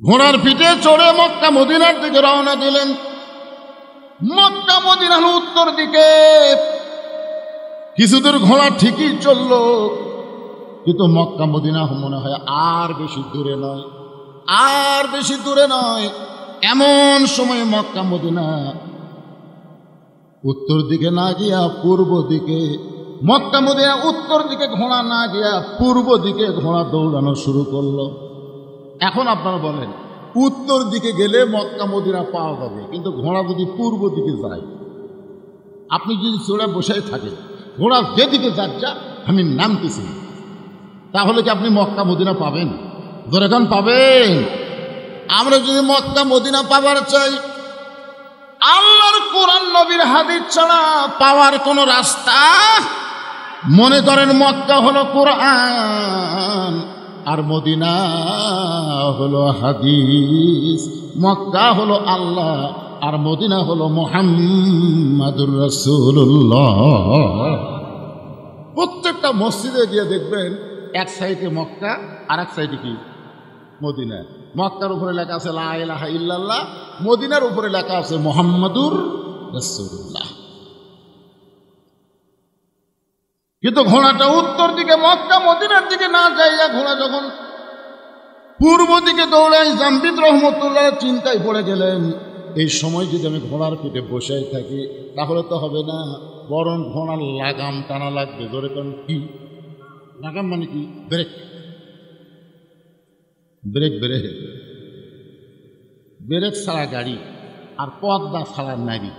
ঘোড়ার পিঠে চড়ে মক্কা মদিনার দিকে রওনা দিলেন। মক্কা মদিনার উত্তর দিকে কিছুদূর ঘোড়া ঠিকই চলল, কিন্তু মক্কা মদিনা মনে হয় আর বেশি দূরে নয়, আর বেশি দূরে নয়। এমন সময় মক্কা মদিনা উত্তর দিকে না গিয়া পূর্ব দিকে, মক্কা মদিনা উত্তর দিকে ঘোড়া না গিয়া পূর্ব দিকে ঘোড়া দৌড়ানো শুরু করলো। এখন আপনারা বলেন, উত্তর দিকে গেলে মক্কা মদিনা পাওয়া যাবে, কিন্তু ঘোড়া যদি পূর্ব দিকে যায়, আপনি যদি চড়ে বসে থাকেন, ঘোড়া যেদিকে যাচ্ছে আমি নামতেছি, তাহলে কি আপনি মক্কা মদিনা পাবেন? যেরকম পাবেন। আমরা যদি মক্কা মদিনা পাবার চাই, আল্লাহর কোরআন নবীর হাদিস ছাড়া পাওয়ার কোন রাস্তা? মনে করেন মক্কা হলো কোরআন আর মদিনা হলো হাদিস, মক্কা হলো আল্লাহ আর মদিনা হলো মুহাম্মাদুর রাসূলুল্লাহ। প্রত্যেকটা মসজিদে গিয়ে দেখবেন এক সাইডে মক্কা আর এক সাইডে কি মদিনা। মক্কার উপরে লেখা আছে লা ইলাহা ইল্লাল্লাহ, মদিনার উপরে লেখা আছে মুহাম্মাদুর রাসূলুল্লাহ। কিন্তু ঘোড়াটা উত্তর দিকে মক্কা মদিনার দিকে না যাইয়া ঘোড়া যখন পূর্ব দিকে দৌড়ায়, জামবিদ রহমতুল্লাহ চিন্তায় পড়ে গেলেন, এই সময় যদি আমি ঘোড়ার পিঠে বসে থাকি তাহলে তো হবে না, বরং ঘোড়ার লাগাম টানা লাগবে। ধরে কারণ কি লাগাম মানে কি? ব্রেক, ব্রেক ব্রেক ব্রেক ছাড়া গাড়ি আর পর্দা ছাড়া নারী।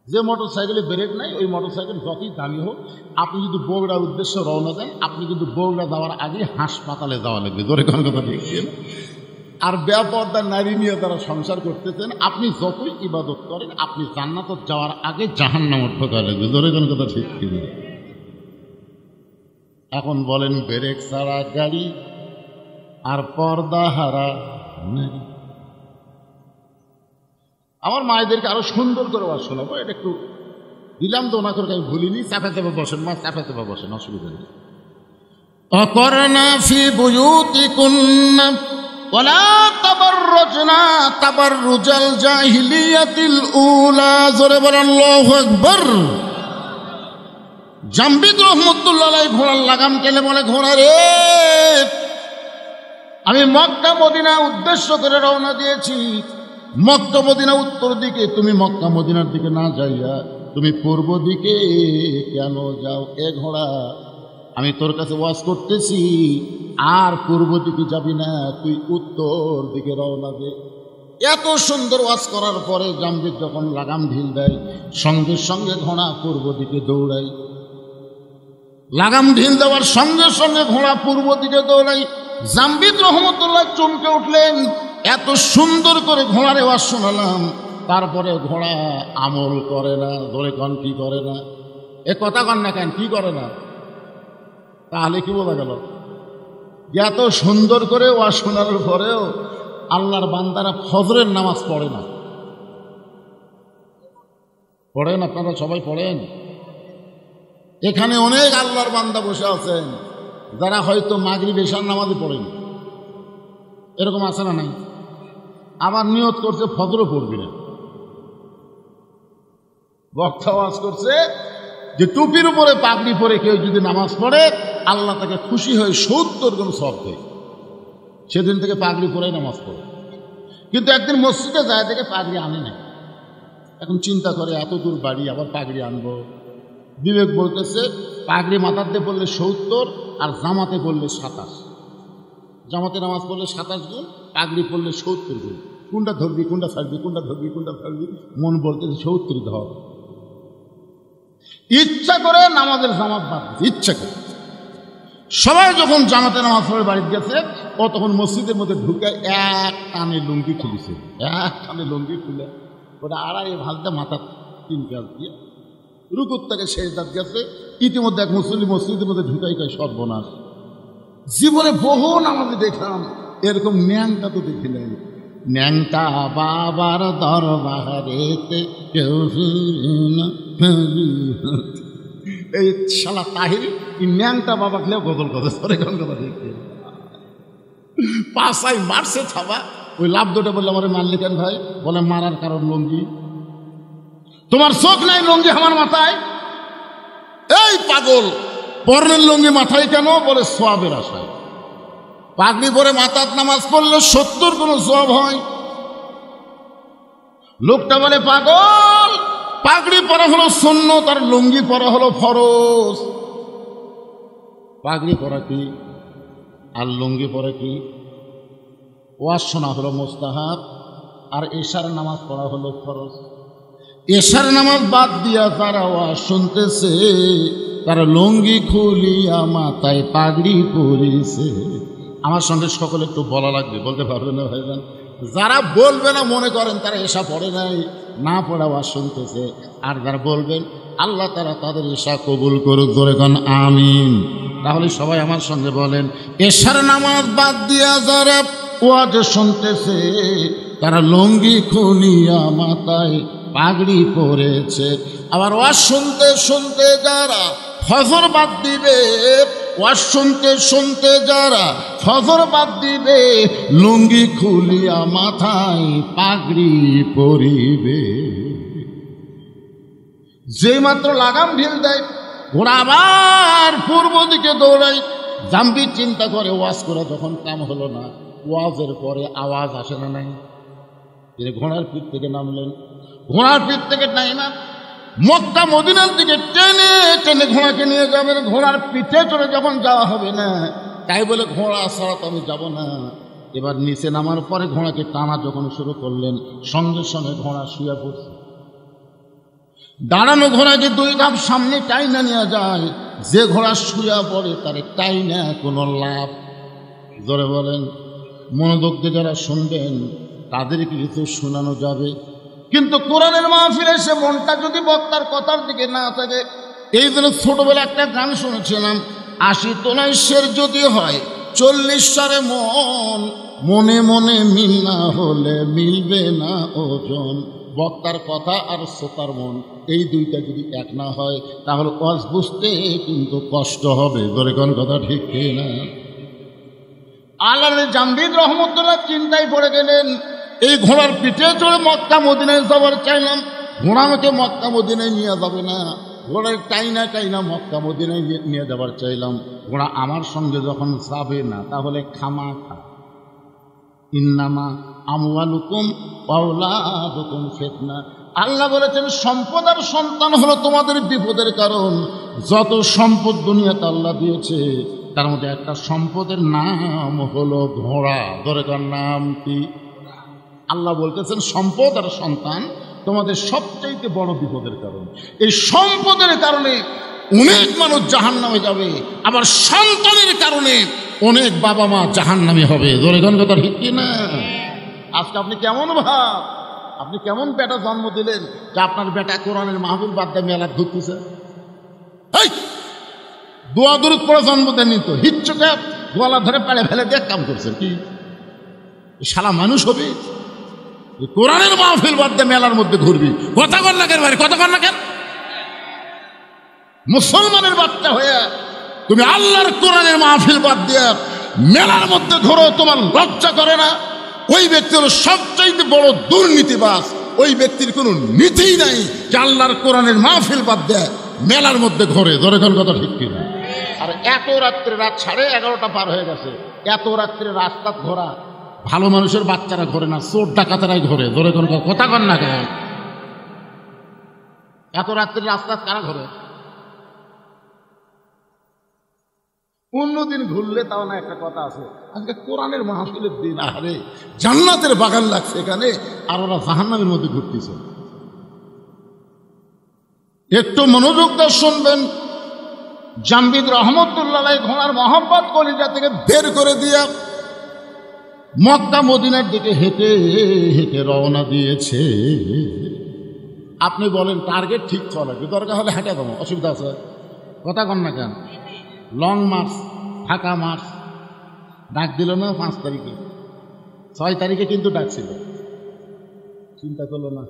যে মোটর সাইকেলে ব্রেক নাই, ওই মোটর সাইকেল যতই দামি হোক, আপনি যদি বগুড়ার উদ্দেশ্যে রওনা দেন, আপনি কিন্তু বগুড়া যাওয়ার আগে হাসপাতালে যাওয়া লাগবে। ধরে কোন কথা দেখছেন। আর বেপর্দা নারী নিয়ে তারা সংসার করতেছেন, আপনি যতই ইবাদত করেন, আপনি জান্নাতে যাওয়ার আগে জাহান্নামে ঢোকা লাগবে। ধরে কোন কথা ঠিক কিনা? এখন বলেন, ব্রেক ছাড়া গাড়ি আর পর্দা হারা নারী। আমার মায়েদেরকে আরো সুন্দর করে ওয়াজ শোনাবো, এটা একটু দিলাম তো, ওনা করে আমি ভুলিনি। চাপা চাপা বসেন মা, চাপা চাপা বসেন, অসুবিধা নেই। অকরনা ফি বুয়ুতিকুন্না ওয়ালা তাবাররাজনা তাবাররুজাল জাহিলিয়াতিল উলা। জোরে বলেন আল্লাহু আকবার। জামবিদ রহমতুল্লাহ আলাইহি ঘোড়ার লাগাম টেনে বলে, ঘোড়া রে, আমি মক্কা মদিনা উদ্দেশ্য করে রওনা দিয়েছি। মক্কা মদিনা উত্তর দিকে, তুমি মক্কা মদিনার দিকে না যাইয়া তুমি পূর্ব দিকে কেন যাও? এ ঘোড়া, আমি তোর কাছে ওয়াজ করতেছি, আর পূর্ব দিকে যাবি না, তুই উত্তর দিকে রওনা দে। এত সুন্দর ওয়াজ করার পরে জামবিদ যখন লাগাম ঢিল দেয়, সঙ্গে সঙ্গে ঘোড়া পূর্ব দিকে দৌড়ায়। লাগাম ঢিল দেওয়ার সঙ্গে সঙ্গে ঘোড়া পূর্ব দিকে দৌড়াই। জামবিদ রহমতুল্লাহ চমকে উঠলেন, এত সুন্দর করে ঘোড়ারে ওয়াজ শোনালাম, তারপরে ঘোড়া আমল করে না। ধরে কন কি করে না? এ কথা কন না কেন, কি করে না? তাহলে কি বোঝা গেল? এত সুন্দর করে ওয়াজ শোনানোর পরেও আল্লাহর বান্দারা ফজরের নামাজ পড়ে না। পড়েন? আপনারা সবাই পড়েন? এখানে অনেক আল্লাহর বান্দা বসে আছেন যারা হয়তো মাগরিব এশার নামাজে পড়েন। এরকম আছে না নাই? আবার নিয়ত করছে ফজরও পড়বি না। বক্তা ওয়াজ করছে যে টুপির উপরে পাগড়ি পরে কেউ যদি নামাজ পড়ে, আল্লাহ তাকে খুশি হয়ে 70 গুণ সওয়াব দেয়। সেদিন থেকে পাগড়ি পরে নামাজ পড়ে। কিন্তু একদিন মসজিদে যায় থেকে পাগড়ি আনে না। এখন চিন্তা করে, এত দূর বাড়ি, আবার পাগড়ি আনবো। বিবেক বলতেছে, পাগড়ি মাথাতে পড়লে 70 আর জামাতে পড়লে 27। জামাতে নামাজ পড়লে 27 গুণ, পাগড়ি পড়লে 70 গুণ। কোনটা ধরবি, কোনটা ছাড়বি, কোনটা ধরবি, কোনটা ছাড়বি? মন বলতেছে 70 ধর। ইচ্ছা করে নামাজের জামাত বাদ, ইচ্ছা করে। সবাই যখন জামাতে নামাজ পড়ে বাড়িতে গেছে, ও তখন মসজিদের মধ্যে ঢুকে এক টানে লুঙ্গি খুলেছে। এক টানে লুঙ্গি খুলে ওটা আড়াই ভাজতে মাথা 3 কাজ দিয়ে রুকুর থেকে সেজদাত গেছে। ইতিমধ্যে এক মুসলিম মসজিদের মধ্যে ঢুকাই কয়, সর্বনাশ, জীবনে বহু নামাজে দেখলাম, এরকম ন্যাংটা তো দেখি নাই। ন্যাংটা বাবার দরবারেতে কেউ না। এই শালা তাহির ন্যাংটা বাবা খেলেও গজল কথা সরে কোন কথা দেখতে। পাশাই মারছে থাবা। ওই লাভ দুটো বললে আমার মারলি কেন ভাই? বলে মারার কারণ লুঙ্গি। তোমার চোখ নাই লুঙ্গি আমার মাথায়? এই পাগল, পরনের লুঙ্গি মাথায় কেন? বলে সোয়াবের আশায়। পাগড়ি পরে মাথার নামাজ পড়লে 70 কোনো সোয়াব হয়। লোকটা বলে পাগল, পাগড়ি পরা হলো সুন্নত আর লুঙ্গি পরা হলো ফরজ। পাগড়ি পরা কি আর লুঙ্গি পরা কি? ওয়াজ শোনা হলো মুস্তাহাব আর এশার নামাজ পড়া হলো ফরজ। এশার নামাজ বাদ দিয়া তারা ওয়াজ শুনতেছে, তারা লুঙ্গি খুলিয়া মাথায় পাগড়ি পরিছে। আমার সঙ্গে সকলে একটু বলা লাগবে, বলতে পারবে না ভাইজান? যারা বলবে না মনে করেন তারা এশা পড়ে নাই, না পড়া ওয়াজ শুনতেছে। আর যারা বলবেন আল্লাহ তারা তাদের এশা কবুল করুক, ধরে কন আমিন। তাহলে সবাই আমার সঙ্গে বলেন, এশার নামাজ বাদ দিয়া যারা ওয়াজ শুনতেছে তারা লুঙ্গি খুলিয়া মাথায় পাগড়ি পরেছে। আবার ওয়াজ শুনতে শুনতে যারা ফজর বাদ দিবে, ওয়াজ শুনতে শুনতে যারা ফজর বাদ দিবে, লুঙ্গি খুলিয়া মাথায় পাগড়ি পরিবে। যে মাত্র লাগাম ঢিল দেয়, ঘোড়া আবার পূর্ব দিকে দৌড়ায়। জাম্বি চিন্তা করে ওয়াজ করা যখন কাম হলো না, ওয়াজের পরে আওয়াজ আসে না নাই? ঘোড়ার পিঠ থেকে নামলেন, ঘোড়ার পিঠ থেকে নাইমা মক্কা মদিনার দিকে টেনে টেনে ঘোড়াকে নিয়ে যাবেন। ঘোড়ার পিঠে চড়ে যখন যাওয়া হবে না, তাই বলে ঘোড়া ছাড়া তো আমি যাব না। এবার নিচে নামার পরে ঘোড়াকে টানা যখন শুরু করলেন, সঙ্গে সঙ্গে ঘোড়া শুয়ে পড়ছে। দাঁড়ানো ঘোড়াকে 2 ধাপ সামনে টাইনা নিয়ে যায়। যে ঘোড়া শুয়ে পড়ে তারে টাইনা কোনো লাভ? জোরে বলেন। মনোযোগ দিয়ে যারা শুনবেন তাদেরকে কিছু শোনানো যাবে, কিন্তু কোরআনের মাহফিলে সে মনটা যদি বক্তার কথার দিকে না থাকে। এই জন্য ছোটবেলা একটা গান শুনেছিলাম, 80 তোলায় শের যদি হয় 40 সারে মন, মনে মনে মিল না হলে মিলবে না ওজন। বক্তার কথা আর শ্রোতার মন, এই দুইটা যদি এক না হয় তাহলে ওয়াজ বুঝতে কিন্তু কষ্ট হবে। ধরে কোন কথা ঠিক না? আল্লাহর জামবিদ রহমতুল্লাহ চিন্তায় পড়ে গেলেন, এই ঘোড়ার পিঠে চড়ে মক্কা মদিনায় যাবার চাইলাম, ঘোড়া আমাকে মক্কা মদিনায় নিয়ে যাবে না। ঘোড়ার টাইনা টাইনা মক্কা মদিনায় নিয়ে যাবার চাইলাম, ঘোড়া আমার সঙ্গে যখন যাবে না, তাহলে খামা খা। ইন্নামা আমওয়ালুকুম ওয়া আওলাদুকুম ফিতনা। আল্লাহ বলেছেন সম্পদ আর সন্তান হলো তোমাদের বিপদের কারণ। যত সম্পদ দুনিয়াতে আল্লাহ দিয়েছে তার মধ্যে একটা সম্পদের নাম হলো ঘোড়া। ধরে তার নাম কি? আল্লাহ বলতেছেন সম্পদ আর সন্তান তোমাদের সবচাইতে বড় বিপদের কারণ। এই সম্পদের কারণে অনেক মানুষ জাহান্নামে যাবে, আবার সন্তানের কারণে অনেক বাবা মা জাহান্নামী হবে। ধরে কোন কথা ঠিক কিনা? আজকে আপনি কেমন ভাব, আপনি কেমন বেটা জন্ম দিলেন যে আপনার বেটা কোরআনের মাহফিল বাদ দিয়ে মেলা ঘুরতেছে? দোয়া দরুদ পড়ে জন্ম দেননি তো, হিচ্ছুকে গলা ধরে পেড়ে ফেলে দিয়ে কাম করছেন কি? শালা মানুষ হবে? কোরআনের মাহফিল বাদ দিয়ে মেলার মধ্যে ঘুরবি? কথা কর না কেন ভাই, কথা কর না কেন? মুসলমানের বাচ্চা হয়ে তুমি আল্লাহর কোরআনের মাহফিল বাদ দিয়ে মেলার মধ্যে ঘোরো, তোমার লজ্জা করে না? ওই ব্যক্তি হলো সবচাইতে বড় দুর্নীতিবাজ। ওই ব্যক্তির কোনো নীতিই নাই যে আল্লাহর কোরআনের মাহফিল বাদ দেয় মেলার মধ্যে ঘোরে। ধরে কোন কথা ঠিক কিনা? আর এত রাত্রে, রাত 11:30 পার হয়ে গেছে, এত রাত্রে রাস্তা ঘোরা ভালো মানুষের বাচ্চারা ঘোরে না, চোর ডাকাতেরাই ঘোরে। ধরে কোন কথা কন না কেন? এত রাত্রে রাস্তা কারা ঘোরে? অন্যদিন ঘুরলে তাও না, একটা কথা আছে, আজকে কোরআনের মাহফিলের দিন, আরে জান্নাতের বাগান লাগছে এখানে, আর ওরা জাহান্নামের মধ্যে ঘুরতেছে। একটু মনোযোগ দিয়ে শুনবেন। জামবিদ রহমতুল্লাহ ঘোড়ার মহব্বত কলিজা থেকে বের করে দিয়া মক্কা মদিনার দিকে হেঁটে হেঁটে রওনা দিয়েছে। আপনি বলেন টার্গেট ঠিক চলে, দরকার হলে হেঁটে দেবো, অসুবিধা আছে? কথা কন না কেন? লং মার্চ, ফাঁকা মার্চ ডাক দিল না 5 তারিখে, 6 তারিখে কিন্তু ডাকছিল, চিন্তা করলো না।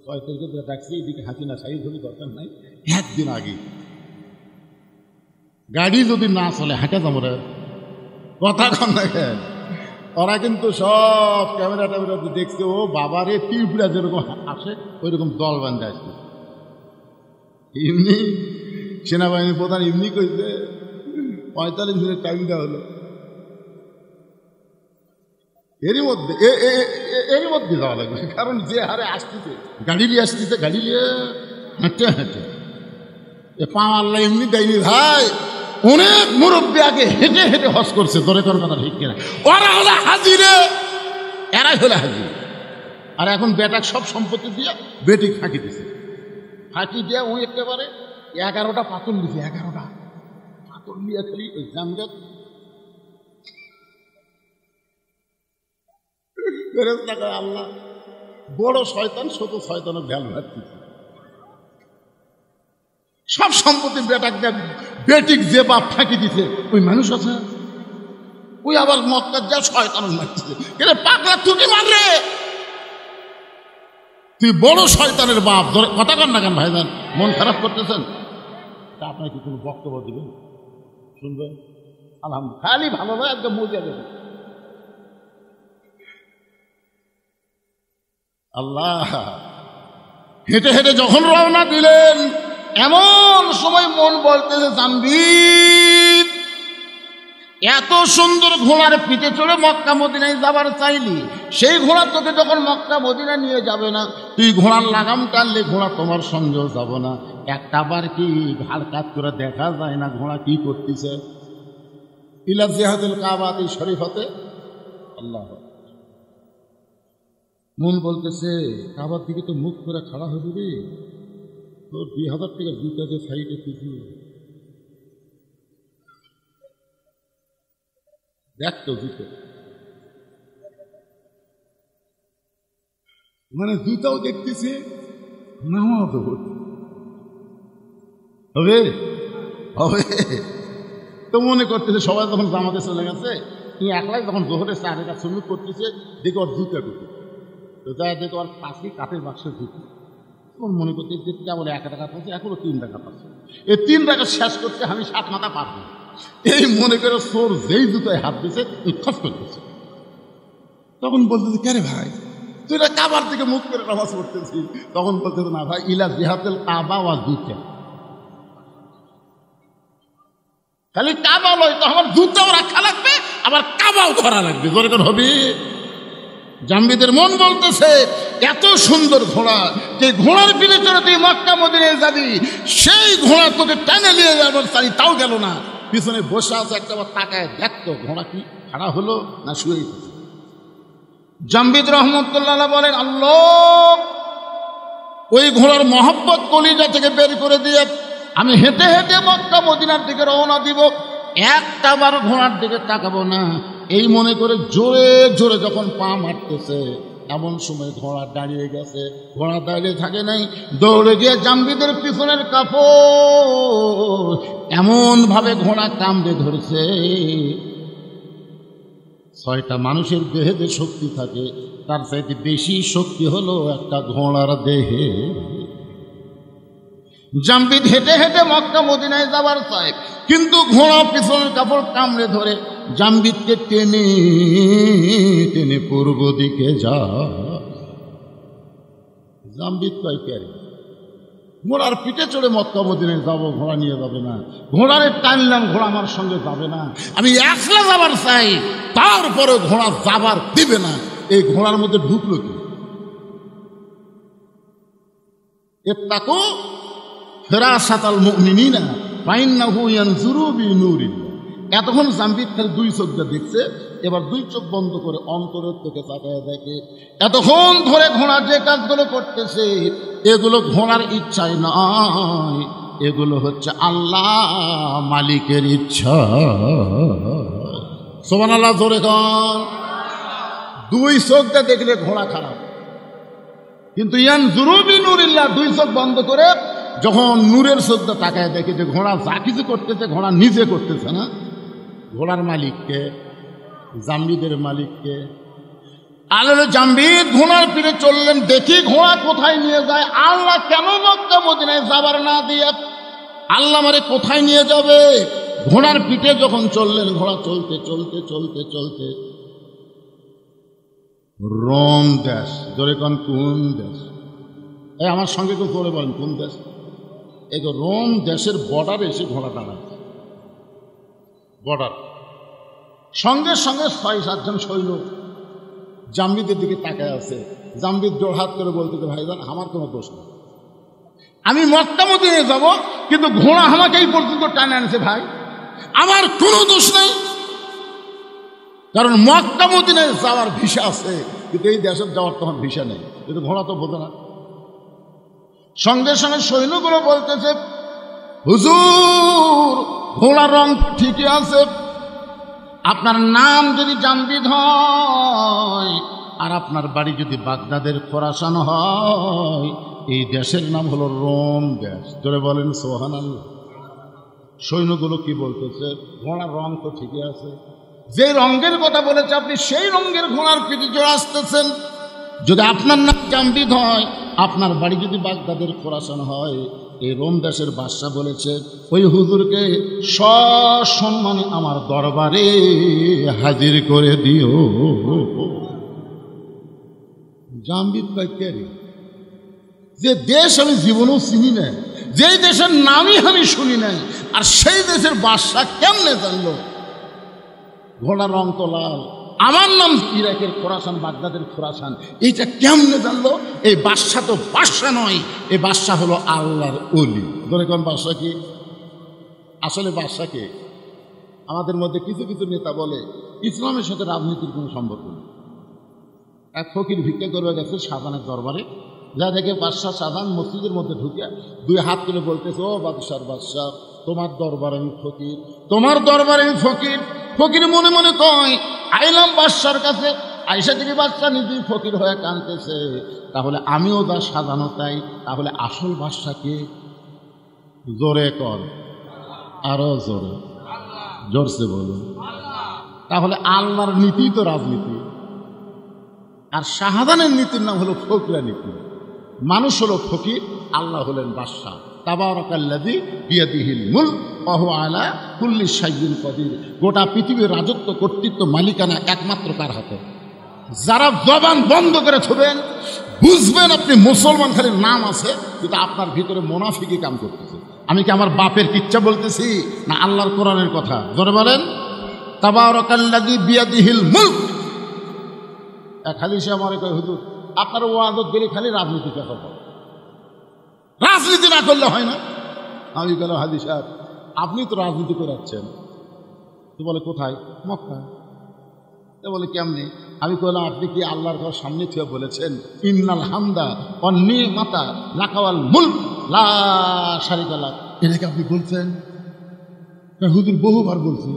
6 তারিখে ডাকছি, এদিকে হাসিনা সাইজ হলে দরকার নাই, একদিন আগে গাড়ি যদি না চলে হেঁটে যাবো রে। কথা কন না কেন? ওরা কিন্তু সব ক্যামেরা ট্যামেরাতে দেখছে, ও বাবারে টিউবরা যেরকম আসে ওই রকম দল বান্ধে আসছে। এমনি সেনাবাহিনী প্রধান এমনি কইছে 45 মিনিট টাইম দেওয়া হলো। এরই মধ্যে যাওয়া লাগবে, কারণ যে হারে আসতেছে গাড়ি নিয়ে আসতেছে, গাড়ি নিয়ে হাঁটতে হাঁটে এ পা আল্লাহ এমনি দেয়নি ভাই। অনেক মুরব্বী আগে হেঁটে হেঁটে হজ করছে, ধরে তোর কথা ঠিক কিনা? ওরা হলো হাজিরে, এরাই হলো হাজির। আর এখন বেটাক সব সম্পত্তি দিয়ে বেটিক ফাঁকি দিছে, ফাঁকি দিয়ে ওই একেবারে 11টা পাথর দিছে, 11টা পাথর নিয়ে খালি ওই জামগাত আল্লাহ বড় শয়তান, ছোট শয়তানের ভ্যালু হাঁটতেছে। সব সম্পত্তি বেটিক যে বাপ ফাঁকি দিছে ওই মানুষ আছে, ওই আবার মক্কার যা শয়তান মারতেছে। কেন পাগলা তুই মারলে, তুই বড় শয়তানের বাপ। কথা কন না কেন ভাইজান? মন খারাপ করতেছেন? তা আপনার কি কোনো বক্তব্য দিবেন? শুনবেন? আলহামদুলিল্লাহ, খালি ভালো নয়, একদম মজা দেবেন। আল্লাহ হেঁটে হেঁটে যখন রওনা দিলেন, এমন সময় মন বলতেছে জাম্বিদ, এত সুন্দর ঘোড়ার পিঠে চড়ে মক্কা মদিনায় যাবার চাইলি, সেই ঘোড়া তোকে যখন মক্কা মদিনা নিয়ে যাবে না, তুই ঘোড়ার লাগাম টানলে ঘোড়া তোমার সঙ্গেও যাব না। একটা বার কি ঘাড় কাত করে দেখা যায় না ঘোড়া কি করতেছে? ইলা জিহাদুল কাবাতি শরীফতে আল্লাহ মন বলতেছে, কাবার দিকে তো মুখ করে খাড়া হবে রে, তোর 2000 টাকা জুতা যে সাইডে কিছু দেখ তো জুতো, মানে জুতাও দেখতেছে, নামাও তো হবে হবে। তো মনে করতেছে সবাই যখন জামাতে চলে গেছে, তুমি একলাই যখন জোহরের চারেটা সুন্নত করতেছে, দেখো ওর জুতা ঢুকে, তো যাই দেখো ওর পাশে কাঠের বাক্সের ঢুকে, তখন মনে করতে যে বলে 1 টাকা পাচ্ছে, এখনো 3 টাকা পাচ্ছে, এই 3 টাকা শেষ করতে আমি 7 মাথা পারবো। এই মনে করে চোর যেই জুতায় হাত দিছে খস করতেছে। তখন বলতেছে, কে রে ভাই তুই না কাবার দিকে মুখ করে নামাজ পড়তেছিস? তখন বলতেছে, না ভাই ইলা জিহাতুল কাবা ওয়া জুতা, খালি কাবা লয় তো আমার জুতাও রাখা লাগবে, আবার কাবাও ধরা লাগবে। জোরে করে হবে। জাম্বিদের মন বলতেছে, এত সুন্দর ঘোড়া, যে ঘোড়ার পিঠে চড়ে তুই মক্কা মদিনায় যাবি, সেই ঘোড়া তোকে টেনে নিয়ে যাবার চাই, তাও গেল না। পিছনে বসে আছে একটা, তাকায় দেখতো ঘোড়া কি খাড়া হলো না শুয়ে গেছে। জাম্বিদ রহমতুল্লাহ বলেন, আল্লাহ ওই ঘোড়ার মহব্বত কলিজা থেকে বের করে দিয়ে আমি হেঁটে হেঁটে মক্কা মদিনার দিকে রওনা দিব, একটা বার ঘোড়ার দিকে তাকাবো না। এই মনে করে জোরে জোরে যখন পা মারতেছে, এমন সময় ঘোড়া দাঁড়িয়ে গেছে। ঘোড়া দাঁড়িয়ে থাকে নাই, দৌড়ে গিয়ে জাম্বিদের পিছনের কাপড় এমন ভাবে ঘোড়া কামড়ে ধরছে। 6টা মানুষের দেহে যে শক্তি থাকে, তার চাইতে বেশি শক্তি হলো একটা ঘোড়ার দেহে। জাম্বিদ হেঁটে হেঁটে মক্কা মদিনায় যাবার চায়, কিন্তু ঘোড়া পিছনের কাপড় কামড়ে ধরে জাম্বিদকে টেনে টেনে পূর্ব দিকে যায়। জাম্বিদ কয়, কে রে, ঘোড়ার পিঠে চড়ে মক্কা মদিনায় যাবো, ঘোড়া নিয়ে যাবে না। ঘোড়ারে টানলাম, ঘোড়া আমার সঙ্গে যাবে না। আমি একলা যাবার চাই, তারপরে ঘোড়া যাবার দিবে না। এই ঘোড়ার মধ্যে ঢুকলো কি? ইত্তাকু ফিরাসাতাল মুমিনিনা ফাইন্নাহু ইয়ানজুরু বিনুরিল্লাহ। এতক্ষণ জাম্বিদ তার 2 চোখ দেখছে, এবার 2 চোখ বন্ধ করে অন্তরের দিকে তাকায় দেখে। এতক্ষণ ধরে ঘোড়া যে কাজগুলো করতেছে, এগুলো ঘোড়ার ইচ্ছায় নয়, এগুলো হচ্ছে আল্লাহ মালিকের ইচ্ছা। সুবহানাল্লাহ, জোরে কর। 2 চোখ দেখলে ঘোড়া খারাপ, কিন্তু ইয়ানজুরু বিনুরিল্লাহ 2 চোখ বন্ধ করে যখন নূরের চোখটা তাকায় দেখে যে ঘোড়া যা কিছু করতেছে ঘোড়া নিজে করতেছে না, ঘোড়ার মালিককে, জাম্বিদের মালিককে। আল্লাহ জাম্বিদ ঘোড়ার পিঠে চললেন, দেখি ঘোড়া কোথায় নিয়ে যায়। আল্লাহ কেন মক্কা মদিনায় যাবার না দিয়ে, আল্লাহ আমারে কোথায় নিয়ে যাবে? ঘোড়ার পিঠে যখন চললেন, ঘোড়া চলতে চলতে চলতে চলতে রোম দেশ, ধরে কোন দেশ, এই আমার সঙ্গে কেউ করে বলেন কোন দেশ? এই তো রোম দেশের বর্ডারে এসে ঘোড়া দাঁড়ায়, বর্ডার। সঙ্গে সঙ্গে ৬-৭ জন সৈন্য জাম্বিদের দিকে তাকায় আছে। জাম্বিদ জোড়হাত করে বলতে, ভাইজান আমার কোনো দোষ নেই, আমি মক্কা মদিনায় যাব, কিন্তু ঘোড়া আমাকে এই পর্যন্ত টানে আনছে ভাই, আমার কোনো দোষ নেই। কারণ মক্কা মদিনায় যাওয়ার ভিসা আছে, কিন্তু এই দেশের যাওয়ার তখন ভিসা নেই, কিন্তু ঘোড়া তো বোঝে না। সঙ্গে সঙ্গে সৈন্যগুলো বলতেছে, হুজুর ঘোড়ার রং ঠিকই আছে, আপনার নাম যদি জাম্বিদ হয় আর আপনার বাড়ি যদি বাগদাদের খোরাসান হয়, এই দেশের নাম হলো রোম দেশ। ধরে বলেন সুবহানাল্লাহ। সৈন্যগুলো কি বলতেছে, ঘোড়ার রং তো ঠিকই আছে, যে রঙের কথা বলেছে আপনি সেই রঙের ঘোড়ার পিঠে চড়ে আসতেছেন। যদি আপনার নাম জাম্বিদ হয়, আপনার বাড়ি যদি বাগদাদের খোরাসান হয়, এই রোম দেশের বাদশা বলেছে ওই হুজুরকে সসম্মানে আমার দরবারে হাজির করে দিও। জাম্বিদ ভাই কে রে? যে দেশ আমি জীবনেও চিনি না, যে দেশের নামই আমি শুনি নাই, আর সেই দেশের বাদশা কেমনে জানলো ঘোড়ার রং তো লাল, আমার নাম ইরাকের খোরাসান, বাগদাদের খোরাসান, এইটা কেমনে জানলো? এই বাদশা তো বাদশা নয়, এই বাদশা হলো আল্লাহর ওলি। ধরে কোন বাদশা কি? আসলে বাদশা কে? আমাদের মধ্যে কিছু কিছু নেতা বলে ইসলামের সাথে রাজনীতির কোনো সম্পর্ক নেই। এক ফকির ভিক্ষা করবে গেছে শাহজাহানের দরবারে, যা দেখে বাদশাহ শাহজাহান মসজিদের মধ্যে ঢুকে 2 হাত তুলে বলতেছে, ও বাদশার বাদশাহ, তোমার দরবারে আমি ফকির, তোমার দরবারে আমি ফকির। ফকির মনে মনে কয়, আইলাম বাদশার কাছে, আইসা থেকে বাদশা নিজেই ফকির হয়ে কাঁদতেছে, তাহলে আমিও যা সাজানো তাই, তাহলে আসল বাদশাকে? জোরে কর, আরো জোরে, জোরসে বলুন। তাহলে আল্লাহর নীতি তো রাজনীতি, আর শাহজাহানের নীতির নাম হলো ফকরা নীতি। মানুষ হলো ফকির, আল্লাহ হলেন বাদশাহ। তাবারাকাল্লাযী বিয়াদিহিল মুলক ওয়া হুয়া আলা কুল্লি শাইইন কাদির। গোটা পৃথিবীর রাজত্ব, কর্তৃত্ব, মালিকানা একমাত্র কার হাতে? যারা জবান বন্ধ করে থবেন, বুঝবেন আপনি মুসলমান, খালি নাম আছে, কিন্তু আপনার ভিতরে মুনাফিকি কাম করতেছে। আমি কি আমার বাপের কিচ্ছা বলতেছি না আল্লাহর কোরআনের কথা? জোরে বলেন, তাবারাকাল্লাযী বিয়াদিহিল মুলক। খালি সে আমার কয়, হুজুর আপনার ওয়াদত গেলে খালি রাজনীতি কথা বল, রাজনীতি না করলে হয় না। আমি গেল, হাজি সাহেব আপনি তো রাজনীতি করাচ্ছেন। তো বলে কোথায়? মক্কা। তো বলে কেমনি? আমি বললাম, আপনি কি আল্লাহর ঘর সামনে থেকে বলেছেন ইন্নাল হামদা ওয়ান নিমাতা লাকা ওয়াল মুলক লা শারিকা লাক? এটাকে আপনি বলছেন? হুজুর বহুবার বলছি।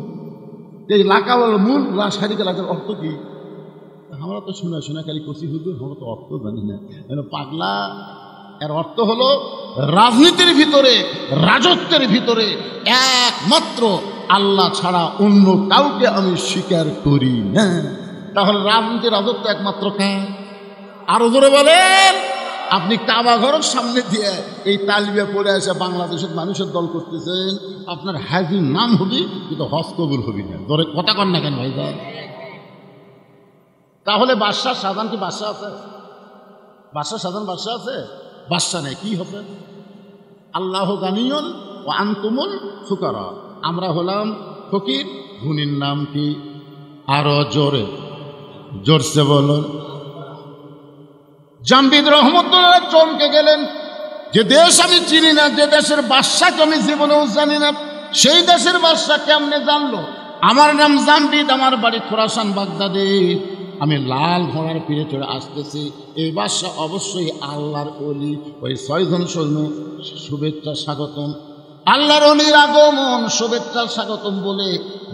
এই লাকা ওয়াল মুলক লা শারিকা লাকের অর্থ কি? আমরা তো শোনা খালি করছি হুজুর, আমরা তো অর্থ জানি না। পাগলা, এর অর্থ হলো রাজনীতির ভিতরে, রাজত্বের ভিতরে একমাত্র আল্লাহ ছাড়া অন্য কাউকে আমি স্বীকার করি না। তাহলে রাজনীতি, রাজত্ব একমাত্র কার? আরো জোরে বলেন। আপনি কাবা ঘরের সামনে দিয়ে এই তালিয়া পড়ে আসে বাংলাদেশের মানুষের দল করতেছেন, আপনার হাজির নাম হবি কিন্তু হজ কবুল হবি না। ধরে কথা কন না কেন ভাইজান? তাহলে বাদশাহ শাহজাহান কি বাদশাহ আছে? বাদশাহ শাহজাহান বাদশাহ আছে? বাদশাহ নেই, কি হবে? আল্লাহ গানিয়ুন ওয়া আনতুমুল ফুকারা। আমরা হলাম ফকির, ধনীর নাম কি? আরো জোরে, জোরসে বলুন। জাম্বিদ রহমতুল্লাহ চমকে গেলেন, যে দেশ আমি চিনি না, যে দেশের বাদশাকে আমি জীবনেও জানি না, সেই দেশের বাদশা কেমনে জানলো আমার নাম জাম্বিদ, আমার বাড়ি খোরাসান বাগদাদে, আমি লাল ঘোড়ার পিঠে চড়ে আসতেছি? এই বাদশা অবশ্যই আল্লাহর ওলি। ওই 6 জন সৈন্য শুভেচ্ছা স্বাগতম, আল্লাহর ওলির আগমন, শুভেচ্ছা স্বাগতম বলে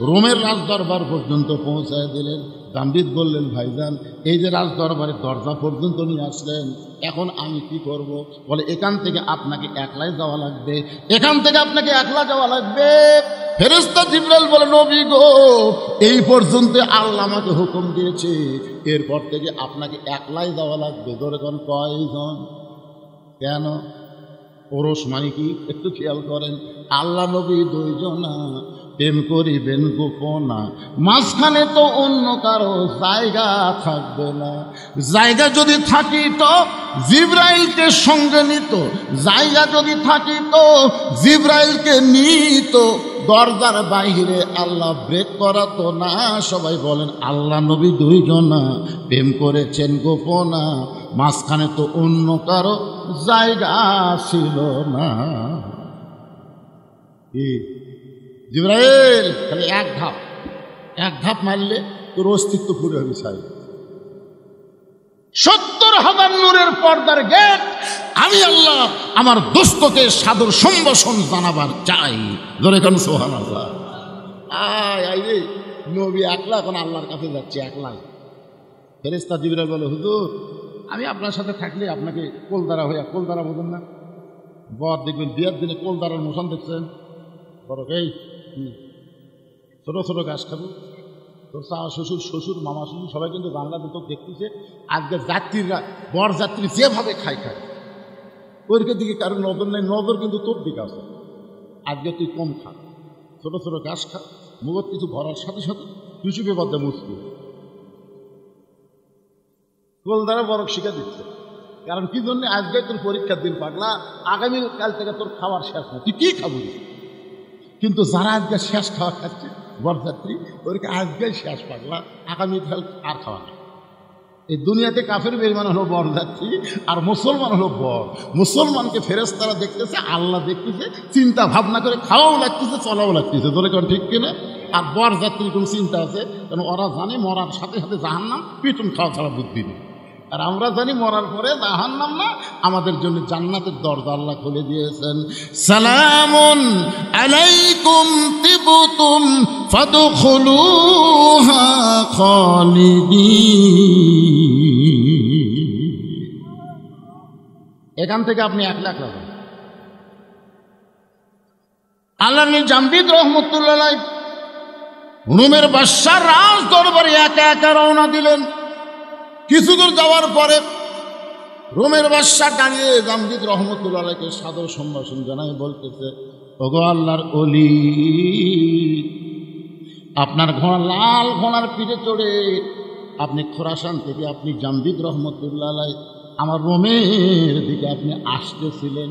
রোমের রাজদরবার পর্যন্ত পৌঁছায় দিলেন। জাম্বিদ বললেন, ভাইজান এই যে রাজদরবারের দরজা পর্যন্ত নিয়ে আসলেন, এখন আমি কি করব? বলে, এখান থেকে আপনাকে একলাই যাওয়া লাগবে, এখান থেকে আপনাকে একলা যাওয়া লাগবে। ফেরেশতা জিবরাইল বলে, নবী গো, এই পর্যন্ত আল্লাহ আমাকে হুকুম দিয়েছে, এরপর থেকে আপনাকে একলাই যাওয়া লাগবে। ধরে কোন কয়জন? কেন? ওরস মানে কি? একটু খেয়াল করেন, আল্লাহ নবী 2 জন না, প্রেম করিবেন গোপনা, মাঝখানে তো অন্য কারো জায়গা থাকবে না। জায়গা যদি থাকিত জিবরাইলকে সঙ্গে নিত, জায়গা যদি থাকিত জিবরাইলকে নিত, দরজার বাইরে আল্লাহ ব্রেক করাতো না। সবাই বলেন আল্লাহ নবী দুইজনা প্রেম করেছেন গোপনা, মাঝখানে তো অন্য কারো জায়গা ছিল না। জিবরাইল খালি এক ধাপ মারলে তোর অস্তিত্ব পুরো হবে। সাই 70,000 নূরের পর্দার গেট আমি আল্লাহ আমার দোস্তকে সাদর সম্ভাষণ জানাবার চাই। ধরে কেন সুবহানাল্লাহ। আয় রে নবী একলা এখন আল্লাহর কাছে যাচ্ছে, একলা। ফেরেশতা জিবরাইল বলে হুজুর আমি আপনার সাথে থাকলে আপনাকে কোলদারা হইয়া, কোলদারা বোঝেন না? বর দেখবেন বিয়ার দিনে কোলদারার মোশন দেখছেন, বড় এই ছোট ছোট গাছ খাবো। তোর চা শ্বশুর মামা শ্বশুর সবাই কিন্তু বাংলা দুটো দেখতেছে। আজকে যাত্রীরা বর যাত্রী যেভাবে খায় ওর দিকে কারোর নজর নেই, নজর কিন্তু তোর দিকে আছে। আজকে তুই কম খা, ছোট ছোট গাছ খা, মুগত কিছু ভরার সাথে সাথে টুসুপে বাদে মুসলিম কোল দ্বারা বরফ শিখা দিচ্ছে। কারণ কি জন্য? আজকে তোর পরীক্ষার দিন পাগলা, আগামীকাল থেকে তোর খাওয়ার শেষ না, তুই কি খাবো? কিন্তু যারা আজকে শেষ খাওয়া খাচ্ছে বরযাত্রী, ওরকে আজকে শেষ পাগলা, আগামীকাল আর খাওয়া নেই। এই দুনিয়াতে কাফের বেঈমান হলো বরযাত্রী, আর মুসলমান হলো বর। মুসলমানকে ফেরেশতারা দেখতেছে, আল্লাহ দেখতেছে, চিন্তা ভাবনা করে খাওয়াও লাগতেছে, চলাও লাগতেছে। ধরে কোন ঠিক কিনা? আর বরযাত্রীর কোন চিন্তা আছে? কারণ ওরা জানে মরার সাথে সাথে জাহান্নাম, পিটুন খাওয়া ছাড়া বুদ্ধি নেই। আর আমরা জানি মরার পরে জাহান্নাম না, আমাদের জন্য জান্নাতের দরজা আল্লাহ খুলে দিয়েছেন। সালামুন আলাইকুম তিবতুম ফাদখুলুহা খালিদিন। এখান থেকে আপনি 1 লাখ রাখেন। আল্লামী জামবিদ রহমতুল্লাহ আলাইহি রোমের বাদশার রাজ দরবারে একা একা রওনা দিলেন। কিছু দূর যাওয়ার পরে রোমের বাদশা দাঁড়িয়ে জামবিদ রহমতুল্লাহ আলাইহিকে সাদর সম্ভাষণ জানাই বলতেছে, ওগো আল্লাহর ওলি, আপনার ঘোড়া লাল ঘোড়ার পিঠে চড়ে আপনি খোরাসান থেকে আপনি জামবিদ রহমতুল্লাহ আলাইহি আমার রোমের দিকে আপনি আসতেছিলেন।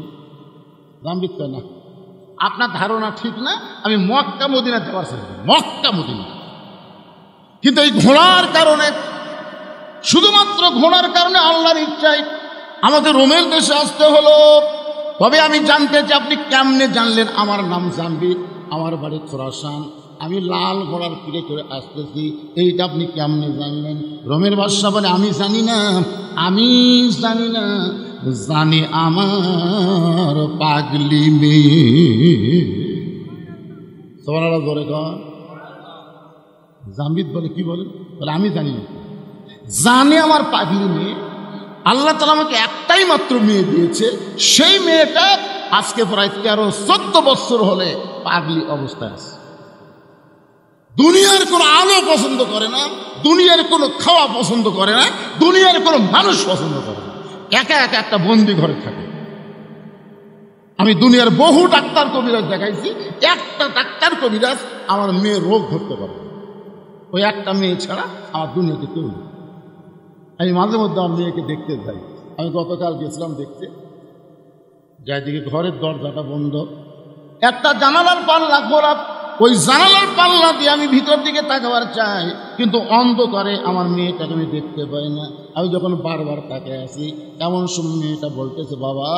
জামবিদ কয় না, আপনার ধারণা ঠিক না, আমি মক্কা মদিনা যাওয়ার চেষ্টা করি, মক্কা মদিনা। কিন্তু এই ঘোড়ার কারণে, শুধুমাত্র ঘোড়ার কারণে আল্লাহর ইচ্ছায় আমাদের রোমের দেশে আসতে হলো। তবে আমি জানতে চাই আপনি কেমনে জানলেন আমার নাম জামবিদ, আমার বাড়ি খোরাসান, আমি লাল ঘোড়ার পিঠে করে আসতেছি, এইটা আপনি কেমনে জানলেন? রোমের বাদশা বলে আমি জানি না, জানি আমার পাগলি মেয়ে। সবারা ধরে কন। জামবিদ বলে কি বলেন? বলে আমি জানি না, জানে আমার পাগলি মেয়ে। আল্লাহ তাআলা আমাকে একটাই মাত্র মেয়ে দিয়েছে, সেই মেয়েটা আজকে প্রায় 13-14 বছর হলে পাগলি অবস্থায় আছে। দুনিয়ার কোনো আলো পছন্দ করে না, দুনিয়ার কোনো খাওয়া পছন্দ করে না, দুনিয়ার কোনো মানুষ পছন্দ করে না, একা একা একটা বন্দি ঘরে থাকে। আমি দুনিয়ার বহু ডাক্তার কবিরাজ দেখাইছি, একটা ডাক্তার কবিরাজ আমার মেয়ে রোগ ধরতে পারে, ওই একটা মেয়ে ছাড়া আমার দুনিয়াতে কেউ নেই। আমি মাঝে মধ্যে আমার মেয়েকে দেখতে যাই। আমি গতকাল গেছিলাম দেখতে, যাই দিকে ঘরের দরজাটা বন্ধ, একটা জানালার পাল্লা খোলা, ওই জানালার পাল্লা দিয়ে আমি ভিতর দিকে তাকাবার চাই, কিন্তু অন্ধকারে আমার মেয়েটাকে আমি দেখতে পাই না। আমি যখন বারবার তাকিয়ে আসি, এমন সময় মেয়েটা বলতেছে, বাবা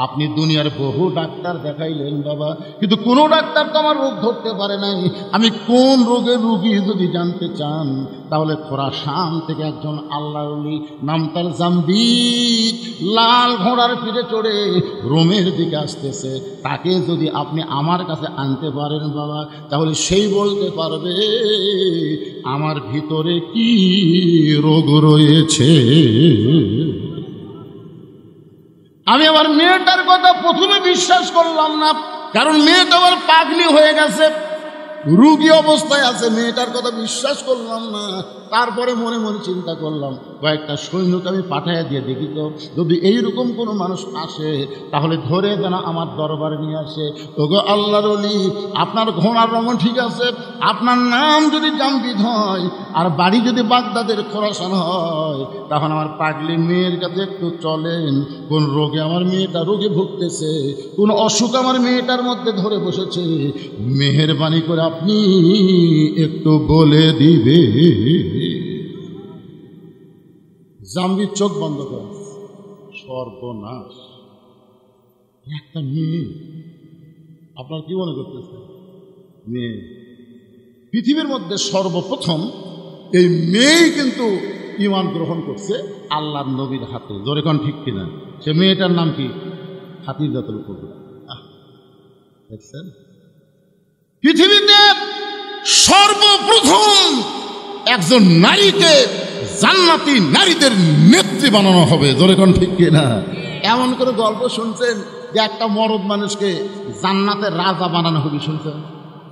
আপনি দুনিয়ার বহু ডাক্তার দেখাইলেন বাবা, কিন্তু কোনো ডাক্তার তো আমার রোগ ধরতে পারে নাই। আমি কোন রোগের রোগী যদি জানতে চান, তাহলে খোরাসান থেকে একজন আল্লাহর ওলি, নাম তার জামবিদ, লাল ঘোড়ার পিঠে চড়ে রোমের দিকে আসতেছে, তাকে যদি আপনি আমার কাছে আনতে পারেন বাবা, তাহলে সেই বলতে পারবে আমার ভিতরে কি রোগ রয়েছে। আমি আমার মেয়েটার কথা প্রথমে বিশ্বাস করলাম না, কারণ মেয়েটা আমার পাগলি হয়ে গেছে। রুগী অবস্থায় আছে, মেয়েটার কথা বিশ্বাস করলাম না। তারপরে মনে মনে চিন্তা করলাম কয়েকটা সৈন্যকে আমি পাঠাইয়া দিয়ে দেখি তো, যদি এইরকম কোনো মানুষ আসে তাহলে ধরে যেন আমার দরবারে নিয়ে আসে। ওগো আল্লাহর ওলি, আপনার ঘোড়ার রঙ ঠিক আছে, আপনার নাম যদি জামবিদ হয় আর বাড়ি যদি বাগদাদের খোরাসান হয়, তখন আমার পাগলি মেয়ের কাছে একটু চলেন। কোন রোগে আমার মেয়েটা রোগে ভুগতেছে, কোন অসুখ আমার মেয়েটার মধ্যে ধরে বসেছে, মেহেরবানি করে আপনি একটু বলে দিবে। জামবিদ চোখ বন্ধ করে, সর্বনাশ, একটা মেয়ে। আপনার কি মনে করতেছে? মেয়ে। পৃথিবীর মধ্যে সর্বপ্রথম এই মেয়েই কিন্তু ঈমান গ্রহণ করছে আল্লাহর নবীর হাতে। জোরে কোন ঠিক কিনা? সে মেয়েটার নাম কি? খাদিজাতুল কুবরা। দেখছেন, পৃথিবীতে সর্বপ্রথম একজন নারীকে জান্নাতি নারীদের নেত্রী বানানো হবে। জোরে কোন ঠিক কিনা? এমন করে গল্প শুনছেন যে একটা মরদ মানুষকে জান্নাতের রাজা বানানো হবে, শুনছেন?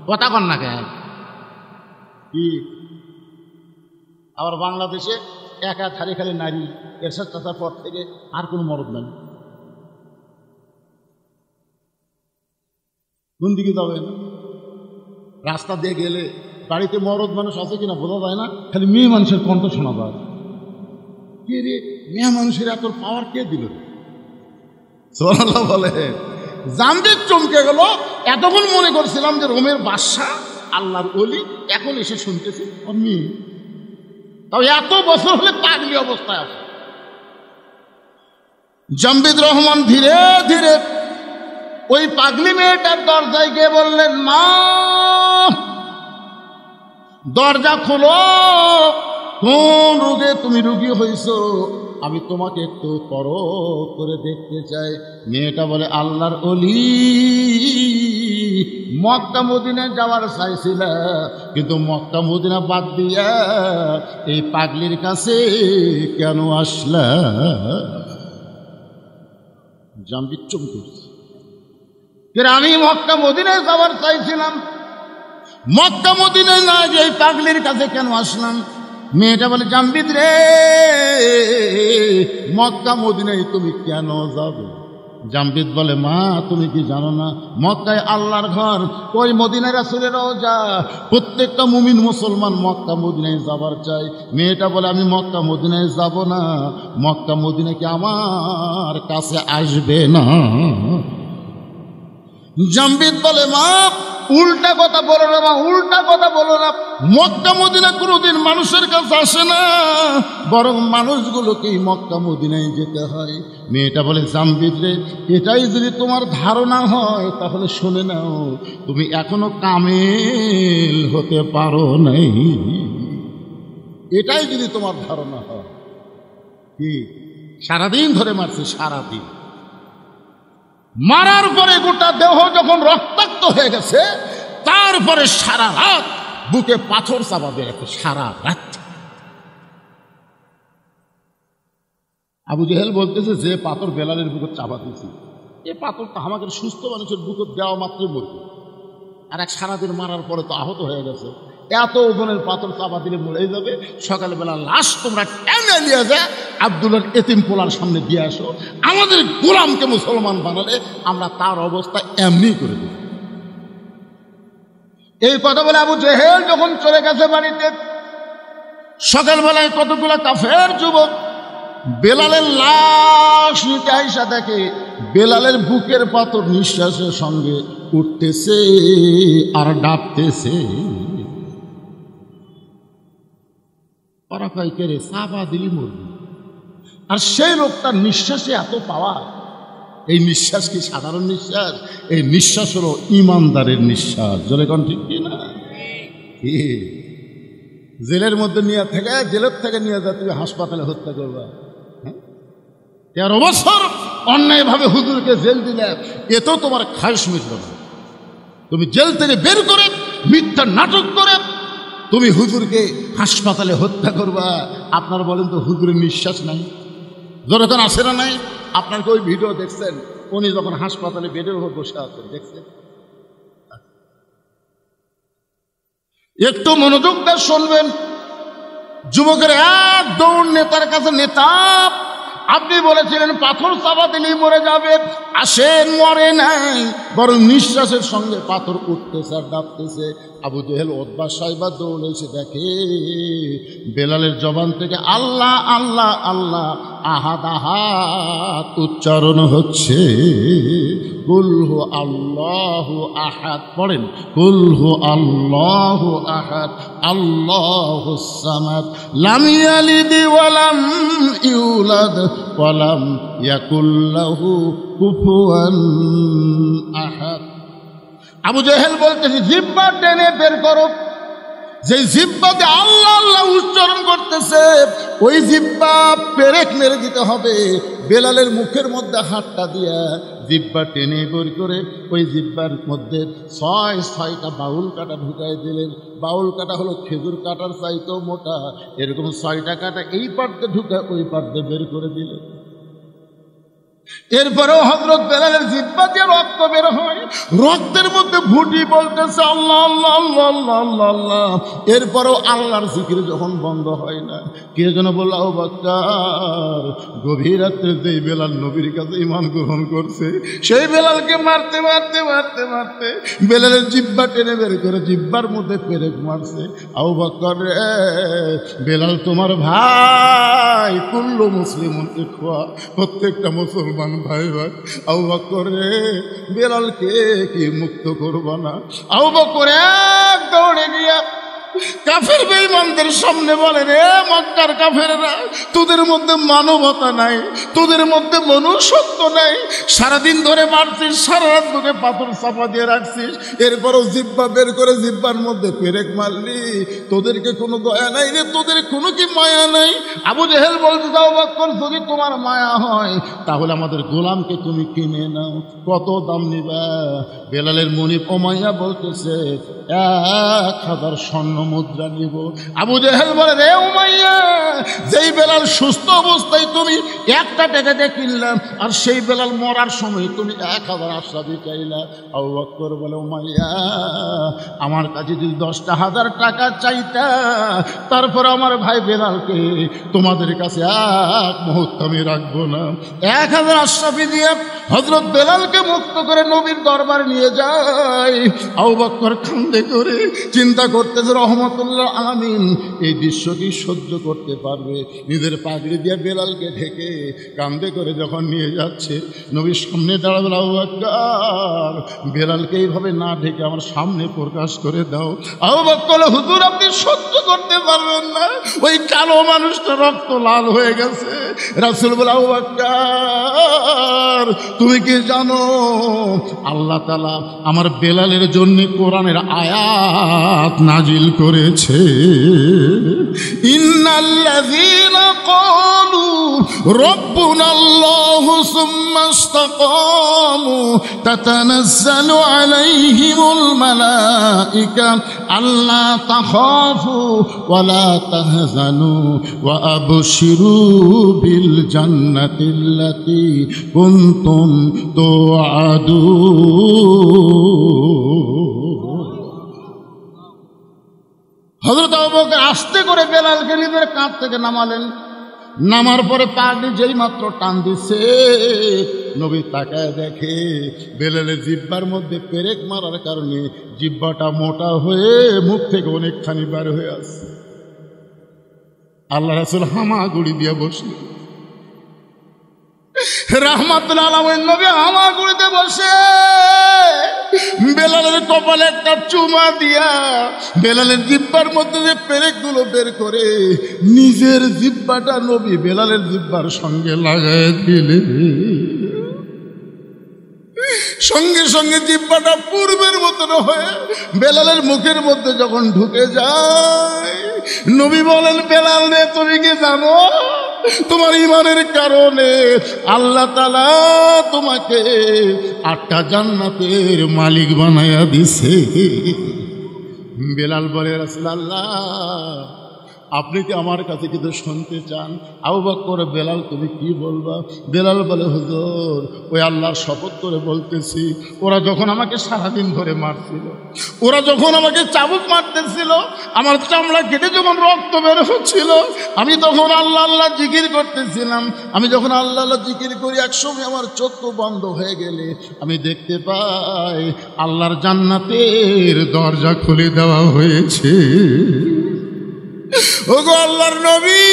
কথা কন না কেন? কি আবার বাংলাদেশে একা খালি খালি নারী, এরশাদ চাচার পর থেকে আর কোনো মরদ নাই। কোন দিকে যাবেন? রাস্তা দিয়ে গেলে বাড়িতে মরদ মানুষ আছে কিনা বোঝা যায় না, খালি মেয়ে মানুষের কণ্ঠ শোনা যায়। কে রে, মেয়ে মানুষের এত পাওয়ার কে দিল? সুবহানাল্লাহ বলে। জামবিদ চমকে গেল। এতক্ষণ মনে করছিলাম যে রোমের বাদশা, আল্লাহর ওলি, এখন এসে শুনতেছি ওর মেয়ে। তাও এত বছর হলে পাগলি অবস্থায় আছে। জামবিদ রহমান ধীরে ধীরে ওই পাগলি মেয়েটার দরজায় গিয়ে বললেন, মা দরজা খোলো, কোন রোগে তুমি রুগী হয়েছো, আমি তোমাকে একটু পরখ করে দেখতে চাই। মেয়েটা বলে, আল্লাহর ওলি, মক্কা মদিনায় যাওয়ার চাইছিল, কিন্তু মক্কা মদিনা বাদ দিয়া এই পাগলির কাছে কেন আসলা? জামবিদ চমকে উঠছে। আমি মক্কা মদিনায় যাওয়ার চাইছিলাম, মক্কা মদিনায় না যে এই পাগলির কাছে কেন আসলাম? মেয়েটা বলে, জামবিদ রে, মক্কা মদিনায় তুমি কেন যাবে? জামবিদ বলে, মা তুমি কি জানো না, মক্কায় আল্লাহর ঘর, ওই মদিনায় রাসূলের রওজা, প্রত্যেকটা মুমিন মুসলমান মক্কা মদিনায় যাবার চাই। মেয়েটা বলে, আমি মক্কা মদিনায় যাব না, মক্কা মদিনা কি আমার কাছে আসবে না? জামবিদ বলে, মা উল্টা কথা বলো না, মা উল্টা কথা বলো না, মক্কা মদিনা কোনোদিন মানুষের কাছে আসে না, বরং মানুষগুলোকেই মক্কা মদিনায় যেতে হয়। মেয়েটা বলে, জামবিদ রে, এটাই যদি তোমার ধারণা হয় তাহলে শুনে নাও, তুমি এখনো কামেল হতে পারো নাই। এটাই যদি তোমার ধারণা হয়। কি সারাদিন ধরে মারছে, সারাদিন মারার পরে গোটা দেহ যখন রক্তাক্ত হয়ে গেছে, তারপরে সারা রাত বুকে পাথর চাপা দিয়ে রাখছে, সারা রাত। আবু জেহেল বলতেছে, যে পাথর বেলালের বুকে চাপা দিয়েছি, এ পাথরটা আমাদের সুস্থ মানুষের বুকে দেওয়া মাত্র মরবে, আর এক সারাদিন মারার পরে তো আহত হয়ে গেছে, এত ওজনের পাথর চাপা দিলে মরে যাবে। সকালবেলা লাশ তোমরা টেনে নিয়ে যায় আব্দুল্লাহর এতিম পোলার সামনে দিয়ে আসো, আমাদের গোলামকে মুসলমান বানালে আমরা তার অবস্থা এমনি করে দেব। এই কথা বলে আবু জেহেল যখন চলে গেছে বাড়িতে, সকালবেলায় কতগুলো কাফের যুবক বেলালের লাশ নিতে আইসা দেখে বেলালের বুকের পাথর নিঃশ্বাসের সঙ্গে উঠতেছে আর ডাবতেছে। পারাকাইকে চাপা দিলি মরবি। আর সেই লোকটার নিঃশ্বাসে এত পাওয়া, এই নিঃশ্বাস কি সাধারণ নিঃশ্বাস? এই নিঃশ্বাস হলো ইমানদারের নিঃশ্বাস। জোরে কোন ঠিক কি না? জেলের মধ্যে নিয়ে থেকে, জেলের থেকে নিয়ে যা তুমি হাসপাতালে হত্যা করবা। 13 বছর অন্যায়ভাবে হুজুরকে জেল দিলে, এতেও তোমার খায়স মিটল না। তুমি জেল থেকে বের করে মিথ্যা নাটক করে তুমি হুজুরকে হাসপাতালে হত্যা করবা। আপনার বলেন তো হুজুরের নিঃশ্বাস নাই? যখন আসে না নাই? আপনার কি ওই ভিডিও দেখছেন? উনি যখন হাসপাতালে বেডের উপর বসে আছেন, দেখছেন? একটু মনোযোগ দিয়ে শুনবেন। যুবকের এক দৌড় নেতার কাছে, নেতা আপনি বলেছিলেন পাথর চাপা দিলেই মরে যাবে, আসেন মরে নাই, বরং নিঃশ্বাসের সঙ্গে পাথর উঠতেছে আর ডাবতেছে। আবু জেহেল ওতবা সাইবা দৌড়ে এসে দেখে বেলালের জবান থেকে আল্লাহ আল্লাহ আল্লাহ আহাদ আহাদ উচ্চারণ হচ্ছে। কুলহু আল্লাহু আহাদ, পড়েন কুলহু আল্লাহু আহাদ আল্লাহুস সামাদ লাম ইয়ালিদ ওয়া লাম ইউলাদ ওয়া লাম ইয়াকুল লাহু কুফুয়ান আহাদ। আবু জেহেল বলতেছে জিহ্বা টেনে বের করো। যে জিহ্বাতে আল্লাহ আল্লাহ উচ্চারণ করতেছে ওই জিহ্বা পেরেক মেরে দিতে হবে। বেলালের মুখের মধ্যে হাতটা দিয়া জিহ্বা টেনে বের করে ওই জিহ্বার মধ্যে ছয়টা বাউল কাটা ঢুকাই দিলেন। বাউল কাটা হলো খেজুর কাটার চাইতেও মোটা, এরকম 6টা কাটা এই পার্তে ঢুকায় ওই পার্তে বের করে দিলেন। এরপরেও হযরত বেলালের জিহ্বা দিয়ে রক্ত বের হয়, রক্তের মধ্যে ফুটি বলতেছে আল্লাহ আল্লাহ আল্লাহ আল্লাহ আল্লাহ আল্লাহ। এরপরেও আল্লাহর জিকির যখন বন্ধ হয় না, কে যেন বলল আবু বকর, গভীর রাত্রে যেই বেলাল নবীর কাছে ঈমান গ্রহণ করছে সেই বেলালকে মারতে মারতে মারতে মারতে বেলালের জিহ্বা টেনে বের করে জিহ্বার মধ্যে পেরেক মারছে। আবু বকর রে, বেলাল তোমার ভাই, কুল্লু মুসলিমুন ইখওয়া, প্রত্যেকটা মুসলমান ভাই ভাই। আবু বকর রে, বেলালকে কি মুক্ত করবা না? আবু বকর এক দৌড়ে গিয়া কাফের বেঈমানদের সামনে বলে, রে মক্কার কাফেররা, তোদের মধ্যে মানবতা নাই, তোদের মধ্যে মনুষ্যত্ব নাই। সারাদিন ধরে মারছিস, সারা রাত তোকে পাথর চাপা দিয়ে রাখছিস, এরপরও জিহ্বা বের করে জিহ্বার মধ্যে পেরেক মারলি, তোদেরকে কোনো দয়া নাই রে, তোদের কোনো কি মায়া নাই? আবু জেহেল বলতে, যাও বকর, যদি তোমার মায়া হয় তাহলে আমাদের গোলামকে তুমি কিনে নাও, কত দাম নিবা? বেলালের মনিব উমাইয়া বলতেছে 1000 স্বর্ণ মুদ্রা নিব। আবু জেহেল বলে, রে উমাইয়া, যেই বেলাল সুস্থ অবস্থায় তুমি 1 টাকা দিয়ে কিনলাম, আর সেই বেলাল মরার সময় তুমি 1000 আশরাফি চাইলা। আবু বকর বলে, উমাইয়া, আমার কাছে যদি 10,000 টাকা চাইতা, তারপর আমার ভাই বেলালকে তোমাদের কাছে এক মুহূর্ত আমি রাখবো না। 1000 আশরাফি দিয়ে হযরত বেলালকে মুক্ত করে নবীর দরবারে নিয়ে যায়। আবু বকর কান্দে করে চিন্তা করতেছে, রহমতুল্লাহ আলামিন এই দৃশ্য কি সহ্য করতে পারবে? নিজের পাগড়ি দিয়ে বেলালকে ঢেকে কান্দে করে যখন নিয়ে যাচ্ছে, নবীর সামনে দাঁড়াবে, আবু বকর, বেলালকে এইভাবে না ঢেকে আমার সামনে প্রকাশ করে দাও। আবু বকর, হুজুর আপনি সহ্য করতে পারবেন না, ওই কালো মানুষটা রক্ত লাল হয়ে গেছে। রাসূল বলে, আবু বকর, তুমি কি জানো আল্লাহ তাআলা আমার বেলালের জন্য কোরআনের আয়াত নাজিল করেছে? ইন্নাল্লাযীনা ক্বালু রাব্বুনাল্লাহু সুম্মা ইসতাকামু তাতানাজ্জালু আলাইহিমুল মালায়েকা আল্লা তাখাফু ওয়া লা তাহজানু ওয়া আবশিরু বিল জান্নাতিল্লাতী কুনতুম তুআদুন। হযরত আবু বকর আস্তে করে বেলালকে নিজের কাঁধ থেকে নামালেন। নামার পরে পাগড়ি যেই মাত্র টান দিছে, নবী তাকায় দেখে বেলালের জিহ্বার মধ্যে পেরেক মারার কারণে জিহ্বাটা মোটা হয়ে মুখ থেকে অনেকখানি বার হয়ে আসছে। আল্লাহ রাসূল হামাগুড়ি দিয়ে বসলেন। রাহমাতুল আলামিন নবী হামাগুড়িতে বসে বেলালের কপালে একটা চুমা দিয়া বেলালের জিহ্বার মধ্যে যে পেরেকগুলো বের করে নিজের জিহ্বাটা নবী বেলালের জিহ্বার সঙ্গে লাগায় দিলেন। সঙ্গে সঙ্গে জিহ্বাটা পূর্বের মতন হয়ে বেলালের মুখের মধ্যে যখন ঢুকে যায়, নবী বলেন, বেলাল রে, তুমি কি জানো তোমার ঈমানের কারণে আল্লাহ তাআলা তোমাকে 8টা জান্নাতের মালিক বানায়া দিছে। বেলাল বলে, রাসূলুল্লাহ আপনি কি আমার কাছে কিছু শুনতে চান? আবু বকর, বেলাল তুমি কি বলবা? বেলাল বলে, হুজুর ওই আল্লাহর শপথ করে বলতেছি, ওরা যখন আমাকে সারাদিন ধরে মারছিল, ওরা যখন আমাকে চাবুক মারতেছিল, আমার চামড়া কেটে যখন রক্ত বের হচ্ছিল, আমি তখন আল্লাহ আল্লাহ জিকির করতেছিলাম। আমি যখন আল্লাহ আল্লাহ জিকির করি, একসময় আমার চক্ষু বন্ধ হয়ে গেলে আমি দেখতে পাই আল্লাহর জান্নাতের দরজা খুলে দেওয়া হয়েছে। ওগো আল্লাহর নবী,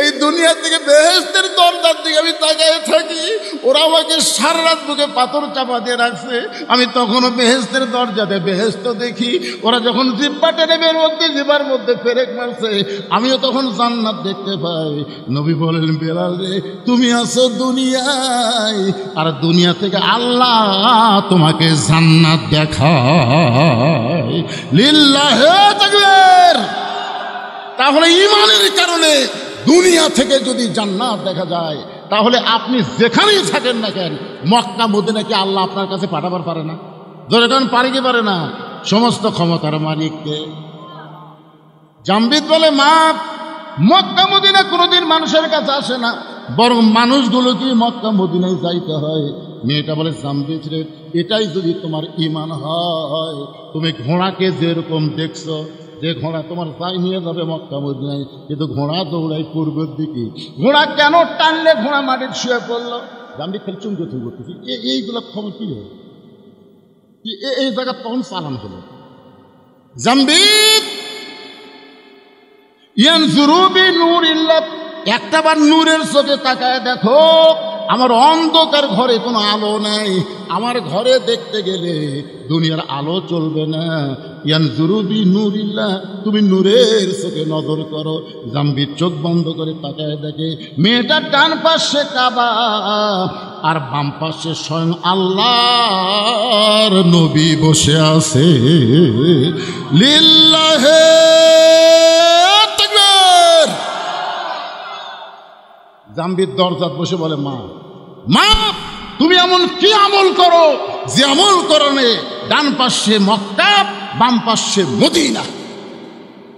এই দুনিয়া থেকে বেহেশতের দরজার দিকে আমি তাকিয়ে থাকি, ওরা আমাকে সারা রাত বুকে পাথর চাপা দিয়ে রাখছে, আমি তখনও বেহেশতের দরজাতে বেহেশত দেখি। ওরা যখন জিব্বা টেনে বের মধ্যে জিব্বার মধ্যে ফেরেক মারছে, আমিও তখন জান্নাত দেখতে পাই। নবী বলেন, বেলাল রে, তুমি আছো দুনিয়ায়, আর দুনিয়া থেকে আল্লাহ তোমাকে জান্নাত দেখায়। লিল্লাহে তাকবীর। তাহলে ঈমানের কারণে দুনিয়া থেকে যদি জান্নাত দেখা যায়, তাহলে আপনি যেখানেই থাকেন না কেন, মক্কা মদিনা কি আল্লাহ আপনার কাছে পাঠাবার পারে না? যখন পারে কি পারে না? সমস্ত ক্ষমতার মালিককে। জামবিদ বলে, মা, মক্কা মদিনা কোনোদিন মানুষের কাছে আসে না, বরং মানুষগুলোকে মক্কা মদিনায় যাইতে হয়। মেয়েটা বলে, জামবিদ রে, এটাই যদি তোমার ঈমান হয়, তুমি ঘোড়াকে যেরকম দেখছো, যে ঘোড়া তোমার তাই নিয়ে যাবে মক্কা মদিনায়, কিন্তু ঘোড়া দৌড়ায় পূর্বের দিকে। ঘোড়া কেন টানলে ঘোড়া মাটির শুয়ে পড়লো? জামবিদ খেলে চুমকে চুম করতেছি, এইগুলো খবর কি হলো? এই জায়গা তখন চালান হলো। জামবিদ ইয়ানজুরু বিনূরিল্লাহ, একটাবার নূরের চোখে তাকায় দেখো, আমার অন্ধকার ঘরে কোনো আলো নাই। আমার ঘরে দেখতে গেলে দুনিয়ার আলো চলবে না। ইয়ানজুরু বিনূরিল্লাহ, তুমি নূরের চোখে নজর করো। জামবিদ চোখ বন্ধ করে তাকায় দেখে, মেয়েটার ডান পাশে কাবা, আর বাম পাশে স্বয়ং আল্লাহর নবী বসে আছে। লিল্লাহে তাকবীর। জামবিদ দরজাত বসে বলে, মা, মা, তুমি এমন কি আমল করো যে আমল করনে ডান পাশে মক্কা, বাম পাশে মদিনা?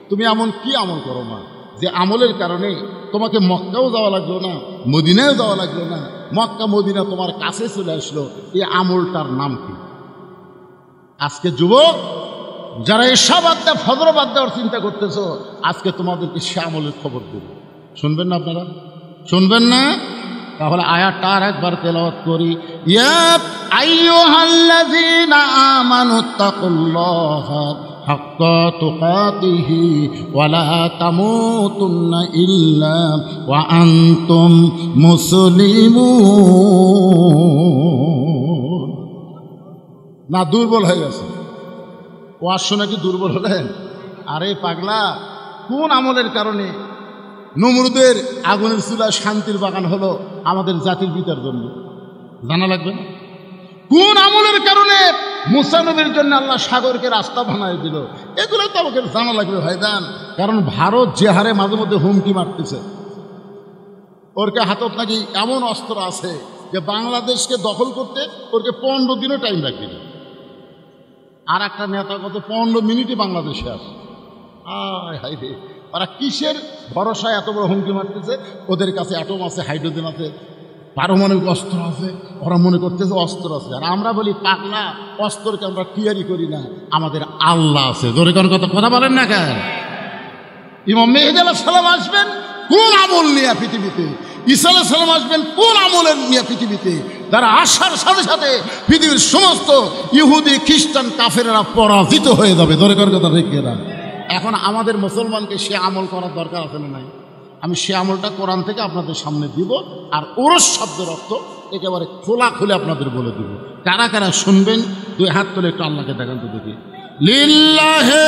তুমি এমন কি আমল করো মা, যে আমলের কারণে তোমাকে মক্কাও যাওয়া লাগলো না, মদিনাও যাওয়া লাগলো না, মক্কা মদিনা তোমার কাছে চলে আসলো? এই আমলটার নাম কি? আজকে যুবক যারা এসব বাদ দেওয়া, ফজর বাদ দেওয়ার চিন্তা করতেছো, আজকে তোমাদেরকে সে আমলের খবর দেব। শুনবেন না আপনারা? শুনবেন না? তাহলে আয়াতটা আর একবার তেলাওয়াত করি। ইয়া আইয়ুহাল্লাযীনা আমানুত্তাকুল্লাহা হাক্কা তুকাতিহি ওয়া লা তামুতুন্না ইল্লা ওয়া আনতুম মুসলিমুন। না, দুর্বল হয়ে গেছে ওয়াজ শুনে কি দুর্বল হলেন? আরে পাগলা, কোন আমলের কারণে নমরুদের আগুনের চুলায় শান্তির বাগান হলো আমাদের জাতির পিতার জন্য? জানা লাগবে না? কোন আমলের কারণে মুসা নবীর জন্য আল্লাহ সাগরকে রাস্তা বানায় দিল? এগুলো তো আমাকে জানা লাগবে ভাইজান। কারণ ভারত যে হারে মাঝে মধ্যে হুমকি মারতেছে, ওরকে হাতত নাকি এমন অস্ত্র আছে যে বাংলাদেশকে দখল করতে ওরকে 15 দিনও টাইম লাগবে না। আর একটা নেতা কত 15 মিনিটে বাংলাদেশে আসে। আয় হাই রে, ওরা কিসের ভরসায় এত বড় হুমকি মারতেছে? ওদের কাছে অ্যাটম আছে, হাইড্রোজেন আছে, পারমাণবিক অস্ত্র আছে, ওরা মনে করতেছে অস্ত্র আছে। আর আমরা বলি, পাগলা, অস্ত্রকে আমরা তৈরি করি না, আমাদের আল্লাহ আছে। জোরে কোন কথা বলেন না কেন? ইমাম মেহেদী আলাইহিস সালাম আসবেন কোন আমল নিয়ে পৃথিবীতে? ঈসা আলাইহিস সালাম আসবেন কোন আমলের নিয়ে পৃথিবীতে? তারা আসার সাথে সাথে পৃথিবীর সমস্ত ইহুদি, খ্রিস্টান, কাফেররা পরাজিত হয়ে যাবে। জোরে কোন কথা ঠিক না? এখন আমাদের মুসলমানকে সে আমল করার দরকার আছে না নাই? আমি সে আমলটা কোরআন থেকে আপনাদের সামনে দিব, আর ওরস শব্দের অর্থ একেবারে খোলা খুলে আপনাদের বলে দিব। কারা কারা শুনবেন? 2 হাত তুলে একটু আল্লাহকে দেখান তো দেখি। লিল্লাহে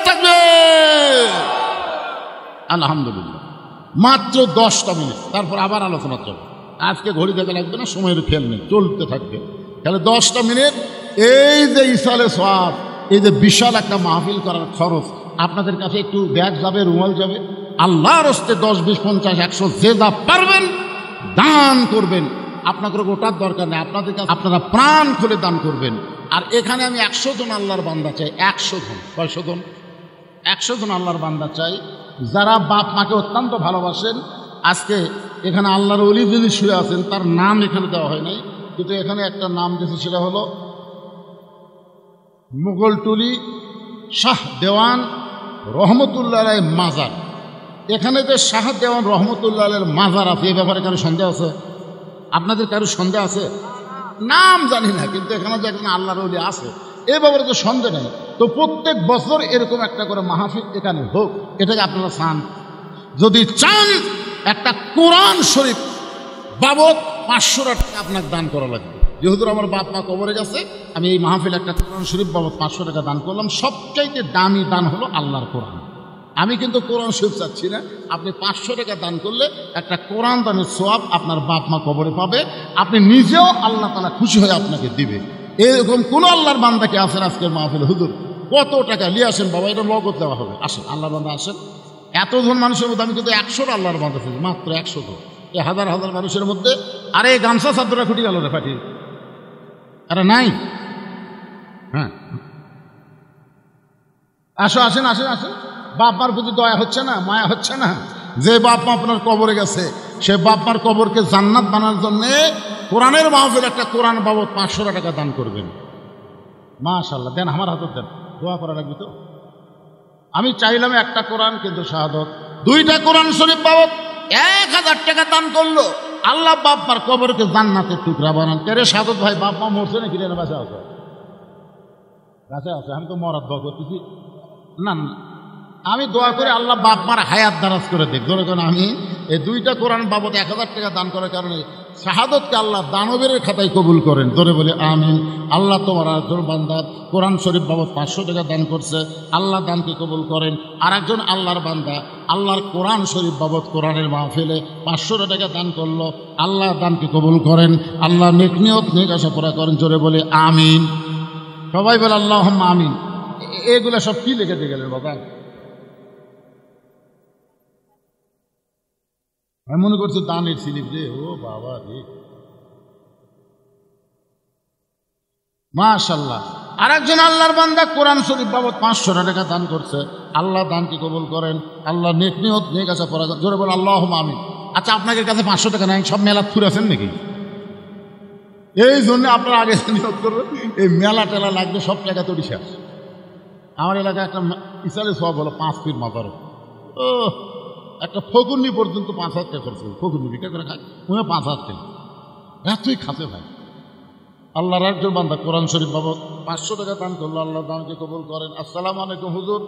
তাকবীর। আলহামদুলিল্লাহ। মাত্র 10টা মিনিট, তারপর আবার আলোচনা চলবে। আজকে ঘড়ি দেখা লাগবে না, সময়ের খেয়াল নেই, চলতে থাকবে। তাহলে 10টা মিনিট। এই যে ইসালে সওয়াব, এই যে বিশাল একটা মাহফিল করার খরচ, আপনাদের কাছে একটু ব্যাগ যাবে, রুমাল যাবে। আল্লাহর হস্তে 10, 20, 50, 100 যে যা পারবেন দান করবেন। আপনাদের ওটার দরকার নেই, আপনাদের কাছে আপনারা প্রাণ খুলে দান করবেন। আর এখানে আমি 100 জন আল্লাহর বান্দা চাই, 100 জন। কয়শো জন? 100 জন আল্লাহর বান্দা চাই, যারা বাপ মাকে অত্যন্ত ভালোবাসেন। আজকে এখানে আল্লাহর ওলি যিনি শুয়ে আছেন তার নাম এখানে দেওয়া হয় নাই, কিন্তু এখানে একটা নাম দিয়েছে, সেটা হলো মুগলটুলি শাহ দেওয়ান রহমতুল্লাহ আলাইহির মাজার। এখানে যে শাহ দেওয়ান রহমতুল্লাহ আলাইহির মাজার আছে, এই ব্যাপারে কারো সন্দেহ আছে? আপনাদের কারো সন্দেহ আছে? নাম জানি না, কিন্তু এখানে যে একজন আল্লাহর ওলি আছে এ ব্যাপারে তো সন্দেহ নেই। তো প্রত্যেক বছর এরকম একটা করে মাহফিল এখানে হোক, এটাকে আপনারা চান? যদি চান একটা কোরআন শরীফ বাবদ 500 টাকা আপনাকে দান করা লাগবে। যেহেতু আমার বাপ মা কবরে গেছে, আমি এই মাহফিল একটা কোরআন শরীফ বাবদ 500 টাকা দান করলাম। সবচাইতে দামি দান হলো আল্লাহর কোরআন। আমি কিন্তু কোরআন শরীফ চাচ্ছি না, আপনি 500 টাকা দান করলে একটা কোরআন দানের সওয়াব আপনার বাপ মা কবরে পাবে, আপনি নিজেও আল্লাহ তাআলা খুশি হয়ে আপনাকে দিবে। এরকম কোন আল্লাহর বান্দাকে আছেন আজকের মাহফিলে? হুজুর কত টাকা নিয়ে আসেন বাবা, এটা নগদ দেওয়া হবে। আসেন আল্লাহর বান্দা আসেন। এতজন মানুষের মধ্যে আমি কিন্তু 100 আল্লাহর বান্দা পেয়েছি, মাত্র 100 জন। এই হাজার হাজার মানুষের মধ্যে আরে গামছা চাদরা খুঁটি গেল রে পাঠিয়ে, আরে নাই। হ্যাঁ আসো, আসেন আসেন আসেন। বাপ মার প্রতি দয়া হচ্ছে না, মায়া হচ্ছে না? যে বাপ মা আপনার কবরে গেছে, সে বাপ মার কবরকে জান্নাত বানার জন্যে কোরআনের মাহফিল একটা কোরআন বাবদ 500 টাকা দান করবেন। মাশাআল্লাহ, দেন, আমার হাতে দেন, দোয়া করা লাগবে তো। আমি চাইলাম একটা কোরআন, কিন্তু শাহাদত 2টা কোরআন শরীফ বাবদ 1000 টাকা দান করলো। আল্লাহ বাপ মার কবরকে জান্নাতের টুকরা বানান। কেরে শাহাদত ভাই, বাপ মা মরছে নাকি? বাঁচা আছে, বাঁচা আছে। আমি তো মরার দোয়া করতেছি না, আমি দোয়া করে আল্লাহ বাপ মার হায়াত দারাজ করে দেখ। ধরে কেন আমি এই 2টা কোরআন বাবদ 1000 টাকা দান করার কারণে শাহাদতকে আল্লাহ দানবের খাতায় কবুল করেন। ধরে বলে আমিন। আল্লাহ তোমার একজন বান্দা কোরআন শরীফ বাবদ 500 টাকা দান করছে, আল্লাহ দানকে কবুল করেন। আর একজন আল্লাহর বান্দা আল্লাহর কোরআন শরীফ বাবদ কোরআনের মাহফিলে 500 টাকা দান করলো, আল্লাহ দানকে কবুল করেন। আল্লাহ নেক নিয়ত নেক আশা পুরা করেন। জোরে বলে আমিন। সবাই বলে আল্লাহুম্মা আমিন। এগুলো সব কি লিখে গেলেন বাবা? আমি মনে করছি দানের স্লিপ রে। ও বাবা রে, মাশাআল্লাহ। আর একজন আল্লাহর বান্দা কোরআন শরীফ বাবদ 500 টাকা দান করছে, আল্লাহ দানকে কবুল করেন। আল্লাহ নেক নিয়ত নেক আশা পুরা করেন। জোরে বলে আল্লাহুম্মা আমিন। আচ্ছা, আপনাদের কাছে 500 টাকা নাই, সব মেলা ফুরাছেন নাকি? এই জন্য আপনারা আগে নিয়োগ করবেন, এই মেলা টেলা লাগবে, সব টাকা তৈরি শেষ। আমার এলাকায় একটা ইসালে সব হলো 5 ফিট মাথার। ও একটা ফগুন্নি পর্যন্ত 5000 টাকা খরচ করে, ফগুন্নি বিক্রি করে খায়, 5000 টাকা এতই খাতে ভাই। আল্লাহর একজন বান্দা কোরআন শরীফ বাবদ 500 টাকা দান করলো, আল্লাহ দানকে কবুল করেন। আসসালামু আলাইকুম হুজুর,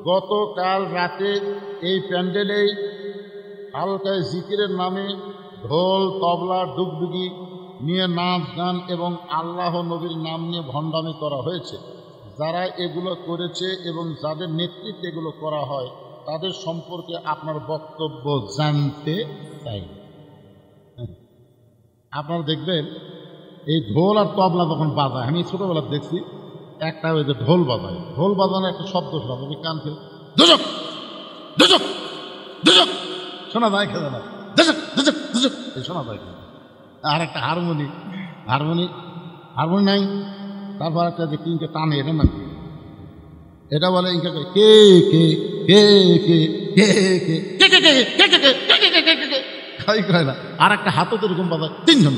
গতকাল রাতে এই প্যান্ডেলেই হালকায় জিকিরের নামে ঢোল তবলা ডুগডুগি নিয়ে নাচ গান এবং আল্লাহ নবীর নাম নিয়ে ভণ্ডামি করা হয়েছে। যারা এগুলো করেছে এবং যাদের নেতৃত্বে এগুলো করা হয় তাদের সম্পর্কে আপনার বক্তব্য জানতে চাই। আপনারা দেখবেন এই ঢোল আর তবলা যখন বাজায়, আমি ছোটবেলা দেখছি একটা ওই যে ঢোল বাজায়, ঢোল বাজানোর একটা শব্দ শোনা, তুমি কান ফেলে দুজক দুজক দুজক শোনা যায়, খেলে না দুজক দুজক দুজক শোনা যায়। আর একটা হারমোনি নাই, তারপর একটা যে কিনকে টানে, এটা না এটা বলে কে কে কে কে কে কে কে কে কে কে কে কে কে কয় না। আর একটা হাতও তো এরকম বাজায়, তিনজন।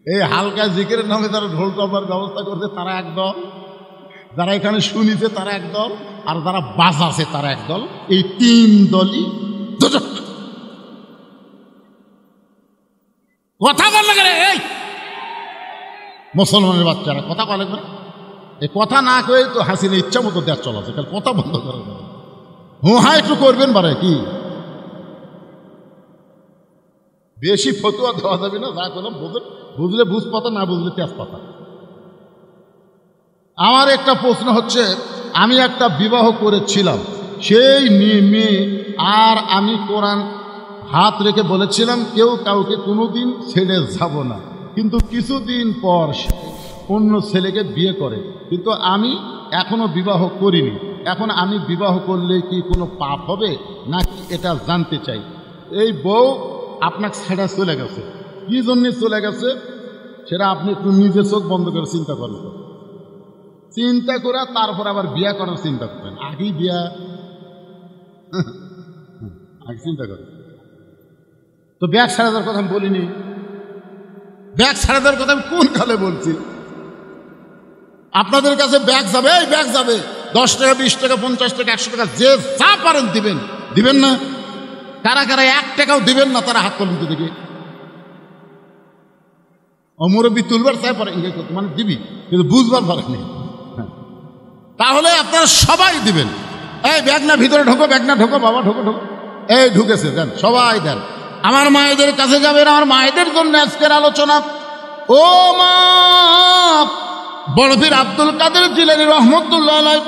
এই হালকা জিকিরের নামে যারা ঢোল তবলার ব্যবস্থা করছে তারা একদল, যারা এখানে শুনিছে তারা একদল, আর যারা বাজাছে তারা একদল। এই 3 দলই দুজক। কথা বল লাগে রে, এই মুসলমানের বাচ্চারা কথা বলে না। এই কথা না কয়ে তো হাসিনা ইচ্ছা মতো দেশ চলাছে, কাল কথা বন্ধ করে দেবে। হ্যাঁ একটু করবেন বারে, কি বেশি ফতুয়া দেওয়া যাবে না। যা করলাম বুঝলে বুঝ পাতা, না বুঝলে তেজ পাতা। আমার একটা প্রশ্ন হচ্ছে, আমি একটা বিবাহ করেছিলাম, সেই মেয়ে আর আমি কোরআন হাত রেখে বলেছিলাম কেউ কাউকে কোনোদিন ছেড়ে যাব না, কিন্তু কিছুদিন পর অন্য ছেলেকে বিয়ে করে, কিন্তু আমি এখনো বিবাহ করিনি। এখন আমি বিবাহ করলে কি কোনো পাপ হবে নাকি, এটা জানতে চাই। এই বউ আপনাকে ছেড়ে চলে গেছে, কি জন্য চলে গেছে সেটা আপনি একটু নিজের চোখ বন্ধ করে চিন্তা করেন, চিন্তা করে তারপর আবার বিয়া করার চিন্তা করেন। আগেই বিয়া আগে চিন্তা করেন। তো ব্যাগ ছাড়া দেওয়ার কথা আমি বলিনি, ব্যাগ ছাড়া দেওয়ার কথা আমি কোন কালে বলছি? আপনাদের কাছে ব্যাগ যাবে, এই ব্যাগ যাবে, 10 টাকা 20 টাকা 50 টাকা 100 টাকা যে যা পারেন দিবেন, দিবেন না? কারা কারা 1 টাকাও দিবেন না তারা হাত তোলেন তো দেখি। মুরব্বী তুলবার চাই পারে মানে দিবি, কিন্তু বুঝবার পারে নেই। তাহলে আপনারা সবাই দিবেন। এই ব্যাগ না ভিতরে ঢোকো, ব্যাগ না ঢোকো, বাবা ঢোকো ঢোকো, এই ঢুকেছে, দেন সবাই দেন। আমার মায়েদের কাছে যাবেন, আমার মায়েদের জন্য আজকের আলোচনা। ও মা, বড় পীর আব্দুল কাদের জিলানী রহমতুল্লাহ আলাইহি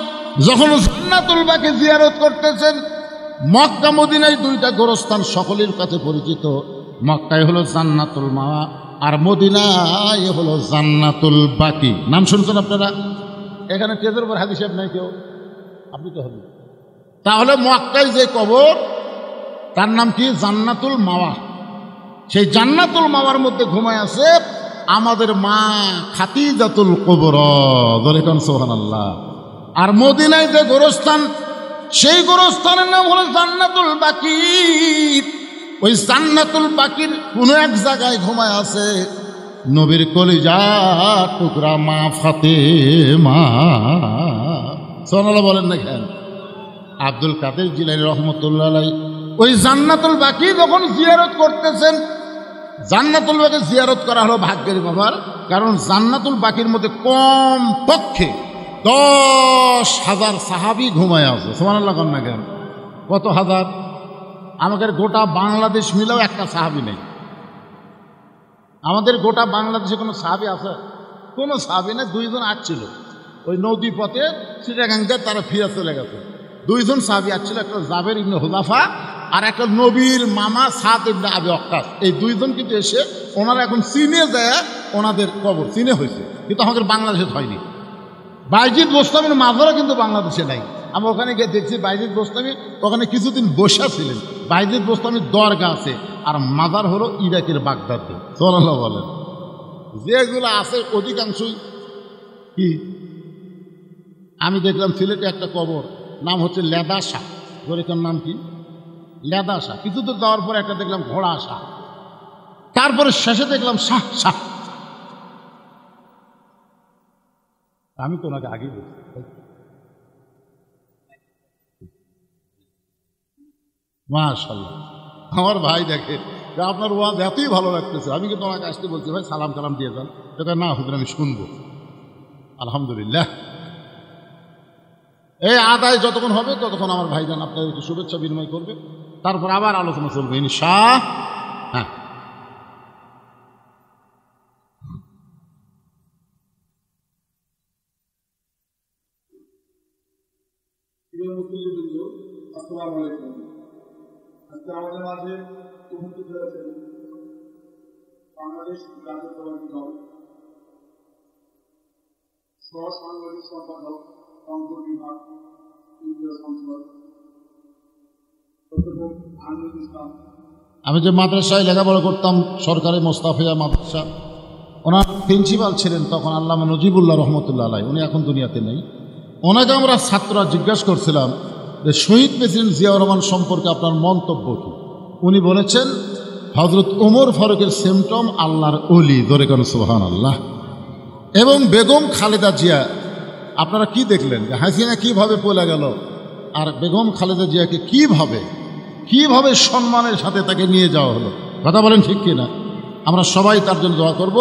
যখন জান্নাতুল বাকি জিয়ারত করতেছেন, মক্কা মদিনায় 2টা গোরস্থান সকলের কাছে পরিচিত। মক্কায় হলো জান্নাতুল মাওয়া, আর মদিনায় হলো জান্নাতুল বাকি। নাম শুনছেন আপনারা? এখানে টেজের উপর হাদিস সাহেব নাই কেউ, আপনি তো হবেন। তাহলে মক্কায় যে কবর তার নাম কি? জান্নাতুল মাওয়া। সেই জান্নাতুল মাওয়ার মধ্যে ঘুমায় আছে আমাদের মা খাদিজাতুল কুবরা, বলে কোন সুবহানাল্লাহ। আর মদিনায় যে গোরস্থান, সেই গোরস্থানের নাম হলো জান্নাতুল বাকি। ওই জান্নাতুল বাকির কোন এক জায়গায় ঘুমায় আছে নবীর কলিজা টুকরা মা ফাতেমা। সুবহানাল্লাহ বলেন না কেন? আব্দুল কাদের জিলানী রহমতুল্লাহ আলাইহি ওই জান্নাতুল বাকি যখন জিয়ারত করতেছেন, জান্নাতুল বাকি জিয়ারত করা হলো ভাগ্যের ব্যাপার, কারণ জান্নাতুল বাকির মধ্যে কম পক্ষে 10,000 সাহাবী ঘুমায় আছে। সুবহানাল্লাহ কন না কেন? কত হাজার? আমাদের গোটা বাংলাদেশ মিলেও একটা সাহাবী নেই। আমাদের গোটা বাংলাদেশে কোনো সাহাবী আছে? কোনো সাহাবী নেই। 2 জন আসছিল ওই নদী পথে চিটাগাঙ্গে, তারা ফিরে চলে গেছে। 2 জন সাহাবী আসছিল, একটা জাবের ইবনে হুযাফা আর একটা নবীর মামা সাদ ইবনে আবি ওয়াক্কাস। এই 2 জন কিন্তু এসে ওনারা এখন চীনে যায়, ওনাদের কবর চীনে হয়েছে, কিন্তু আমাদের বাংলাদেশে হয়নি। বাইজিদ বোস্তামির মাজারও কিন্তু বাংলাদেশে নাই। আমরা ওখানে গিয়ে দেখছি বাইজিদ বোস্তামি ওখানে কিছুদিন বসা ছিলেন। বাইজিদ বোস্তামির দরগা আছে, আর মাজার হলো ইরাকের বাগদাদে। সুবহানাল্লাহ বলেন। যেগুলো আছে অধিকাংশই কি, আমি দেখলাম সিলেটে একটা কবর, নাম হচ্ছে লেদা শাহ। গরিকার নাম কি? লেদা শাহ। কিছু দূর যাওয়ার পরে একটা দেখলাম ঘোড়া শাহ, তারপরে শেষে দেখলাম শাহ শাহ। আমি তো ওনাকে আগেই বলছি। মাশাআল্লাহ, আমার ভাই দেখে যে আপনার ওয়াজ এতই ভালো লাগতেছে, আমি কিন্তু ওনাকে আসতে বলছি, ভাই সালাম কালাম দিয়ে যান। সেটা না হুজুর আমি শুনবো। আলহামদুলিল্লাহ, এই আদায় যতক্ষণ হবে ততক্ষণ আমার ভাইজান আপনার একটু শুভেচ্ছা বিনিময় করবে, তারপর আবার আলোচনা চলবে ইনশাআল্লাহ। হ্যাঁ, আসসালামু আলাইকুম। আজকে আমাদের মাঝে উপস্থিত হয়েছেন বাংলাদেশ জাতীয়তাবাদী দল সহসাংগঠনিক সম্পাদক রংপুর বিভাগ কেন্দ্রীয় সংসদ অধ্যাপক আমিনুল ইসলাম। আমি যে মাদ্রাসায় লেখাপড়া করতাম, সরকারি মোস্তাফিয়া মাদ্রাসা, ওনার প্রিন্সিপাল ছিলেন তখন আল্লামা নজিবুল্লাহ রহমতুল্লাহ আলাইহি। উনি এখন দুনিয়াতে নেই। ওনাকে আমরা ছাত্ররা জিজ্ঞাসা করছিলাম যে শহীদ প্রেসিডেন্ট জিয়াউর রহমান সম্পর্কে আপনার মন্তব্য কী? উনি বলেছেন হজরত ওমর ফারুকের সিমটম আল্লাহর ওলি, ধরে কেন সুবহানাল্লাহ। এবং বেগম খালেদা জিয়া, আপনারা কি দেখলেন যে হাসিনা কীভাবে পলে গেল, আর বেগম খালেদা জিয়াকে কিভাবে সম্মানের সাথে তাকে নিয়ে যাওয়া হলো। কথা বলেন ঠিক কিনা? আমরা সবাই তার জন্য দোয়া করব,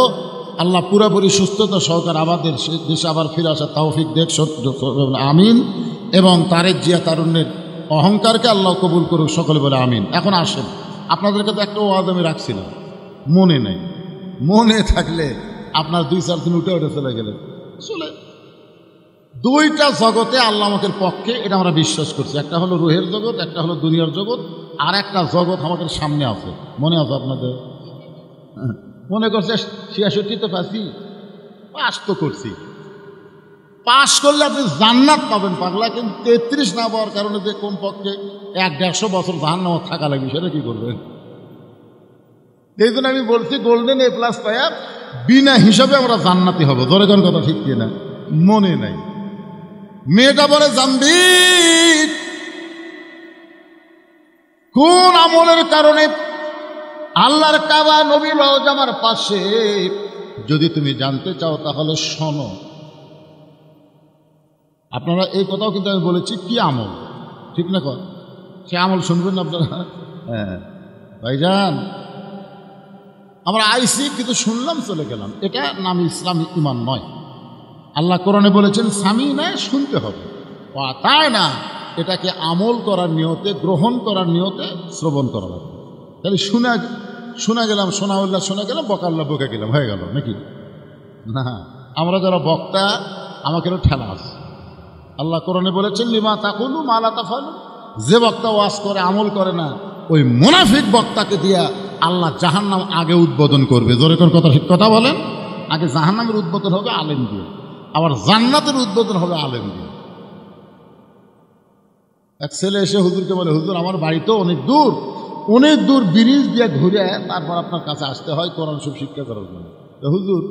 আল্লাহ পুরাপুরি সুস্থতা সহকারে আমাদের দেশে আবার ফিরে আসার তৌফিক দেখ, আমিন। এবং তারেক জিয়া তারুণ্যের অহংকারকে আল্লাহ কবুল করুক, সকলে বলে আমিন। এখন আসেন, আপনাদেরকে তো একটা ওয়াজ আমি রাখছিলাম, মনে নেই। মনে থাকলে আপনার 2-4 দিন উঠে চলে গেলেন। চলে 2টা জগতে আল্লাহ আমাদের পক্ষে, এটা আমরা বিশ্বাস করছি। একটা হলো রুহের জগৎ, একটা হলো দুনিয়ার জগৎ, আর একটা জগৎ আমাদের সামনে আছে। মনে আছে আপনাদের? মনে করছে 66-তে পাস তো করছি। পাস করলে আপনি জান্নাত পাবেন পাগলা, কিন্তু 33 না পাওয়ার কারণে যে কমপক্ষে 100-150 বছর জাহান্নামে থাকা লাগবে, সেটা কি করবেন? এই জন্য আমি বলছি গোল্ডেন A+ পায়া বিনা হিসাবে আমরা জান্নাতি হব। ধরে কোন কথা ঠিক কিনা? মনে নাই। মেয়েটা বলে জানবি কোন আমলের কারণে আল্লাহর কাবা নবী রওজার পাশে, যদি তুমি জানতে চাও তাহলে শোনো। আপনারা এই কথাও কিন্তু আমি বলেছি কি আমল, ঠিক না? কর সে আমল শুনবেন না আপনারা? হ্যাঁ ভাইজান, আমরা আইসি কিন্তু শুনলাম চলে গেলাম, এটা নাম ইসলামী ইমান নয়। আল্লাহ কোরআনে বলেছেন স্বামী নয় শুনতে হবে, তাই না এটাকে আমল করার নিয়তে, গ্রহণ করার নিয়তে শ্রবণ করা লাগবে। তাহলে শোনা গেলাম, শোনা গেলাম, বকাল্লা বকে গেলাম, হয়ে গেল নাকি? না, আমরা যারা বক্তা আমাকে ঠেলা আছে। আল্লাহ কোরআনে বলেছেন লিমা তাকুলু মা লা তাফআলু, যে বক্তা ওয়াজ করে আমল করে না ওই মুনাফিক বক্তাকে দিয়া আল্লাহ জাহান্নাম আগে উদ্বোধন করবে। জোরে কোন কথা ঠিক কথা বলেন? আগে জাহান্নামের উদ্বোধন হবে আলেম দিয়ে, আবার জান্নাতের উদ্বোধন হবে আলেম দিয়ে। এক ছেলে এসে হুজুরকে বলে, হুজুর আমার বাড়ি তো অনেক দূর ব্রিজ দিয়ে ঘুরে তারপর আপনার কাছে আসতে হয় কোরআন সব শিক্ষা করার জন্য। হুজুর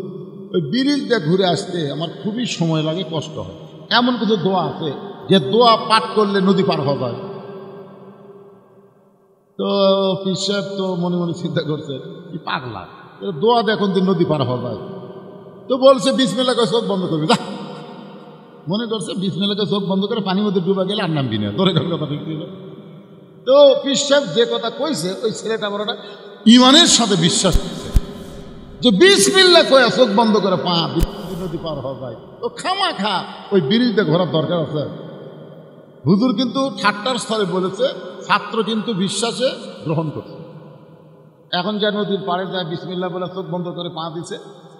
ওই ব্রিজ দিয়ে ঘুরে আসতে আমার খুবই সময় লাগে, কষ্ট হয়। এমন কিছু দোয়া আছে যে দোয়া পাঠ করলে নদী পার হওয়া যায়? তো পীর সাহেব তো মনে মনে চিন্তা করছে কি পাগলা, দোয়া দেখুন যে নদী পার হওয়া যায়। তো বলছে বিসমিল্লাহ করে চোখ বন্ধ করবি। মনে করছে বিসমিল্লাহ করে চোখ বন্ধ করে পানির মধ্যে ডুবা গেলে আর নামবি না। ধরে কথা ঠিক ছিল। তো পীর সাহেব যে কথা কইছে ওই ছেলেটা বড়টা ইমানের সাথে বিশ্বাস করছে যে বিসমিল্লাহ কয়ে চোখ বন্ধ করে পা নদী পার হওয়া যায়। তো খামাখা ওই ব্রিজে ঘোরার দরকার আছে? হুজুর কিন্তু ঠাট্টার স্থলে বলেছে, ছাত্র কিন্তু বিশ্বাসে গ্রহণ করছে। এখন যে নদীর পাড়ে যায় বিসমিল্লাহ বলে চোখ বন্ধ করে পা দিছে,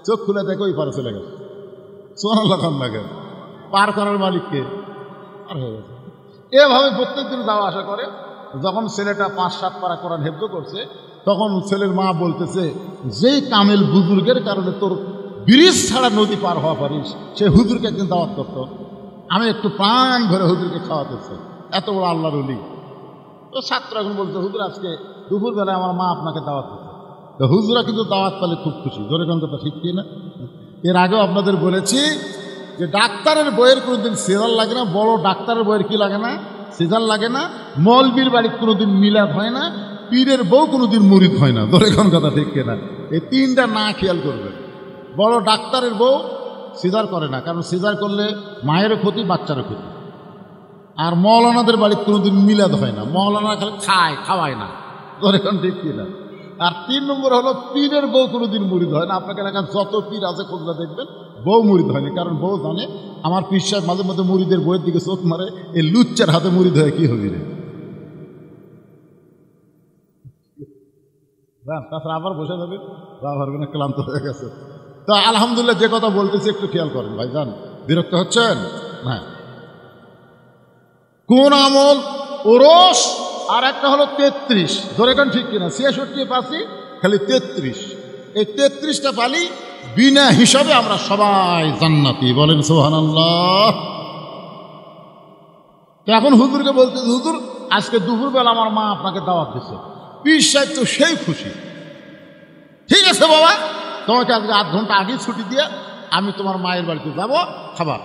চোখ খুলে দেখে ওই পারে চলে গেছে। সুবহানাল্লাহ লাগে, পার করার মালিককে পার হয়ে গেছে। এভাবে প্রত্যেকদিন যাওয়া আসা করে। যখন ছেলেটা 5-7 পারা কোরআন হেফজ করছে তখন ছেলের মা বলতেছে, যেই কামেল বুজুর্গের কারণে তোর ব্রিজ ছাড়া নদী পার হওয়া পারিস সে হুজুরকে একদিন দাওয়াত করতো। আমি একটু প্রাণ ভরে হুজুরকে খাওয়াতেছে, এত বড় আল্লাহর ওলি। তো ছাত্র এখন বলছে, হুজুর আজকে দুপুরবেলায় আমার মা আপনাকে দাওয়াত দিচ্ছে। তো হুজুরা কিন্তু দাওয়াত পেলে খুব খুশি। ধরে কোন কথা ঠিক কি না? এর আগেও আপনাদের বলেছি যে ডাক্তারের বইয়ের কোনোদিন সিজার লাগে না, বড় ডাক্তারের বইয়ের কি লাগে না? সিজার লাগে না। মৌলবীর বাড়ির কোনোদিন মিলাদ হয় না, পীরের বউ কোনোদিন মুরিদ হয় না। ধরে কোন কথা ঠিক কিনা? এই তিনটা না খেয়াল করবে। বড় ডাক্তারের বউ সিজার করে না, কারণ সিজার করলে মায়েরও ক্ষতি, বাচ্চারও ক্ষতি। আর মৌলানাদের বাড়ির কোনোদিন মিলাদ হয় না, মৌলানা খালি খাওয়ায় না। ধরে কোন ঠিক কিনা? আর 3 নম্বর হলো পীরের বউ কোনোদিন মুরিদ হয় না। আপনাকে এলাকার যত পীর আছে খোঁজা দেখবেন বউ মুরিদ হয়নি, কারণ বউ জানে আমার পীর সাহেব মাঝে মধ্যে মুরিদের বইয়ের দিকে চোখ মারে, এই লুচ্চার হাতে মুরিদ হয়ে কি হবি রে। তাছাড়া আবার বসে যাবেন, পারবেন না, ক্লান্ত হয়ে গেছে। তা আলহামদুলিল্লাহ যে কথা বলতেছি একটু খেয়াল করেন ভাইজান, বিরক্ত হচ্ছেন? হ্যাঁ, কোন আমল ওরস, আর একটা হলো 33। ধরে কেন ঠিক কিনা? 66 পাচ্ছি, খালি 33। এই 33টা পালি বিনা হিসাবে আমরা সবাই জান্নাতি। বলেন সুবহানাল্লাহ। এখন হুজুরকে বলতে, হুজুর আজকে দুপুরবেলা আমার মা আপনাকে দাওয়াত দিচ্ছে। পীর সাহেব তো সেই খুশি। ঠিক আছে বাবা, তোমাকে আজকে 8 ঘন্টা আগে ছুটি দিয়ে আমি তোমার মায়ের বাড়িতে যাবো খাবার।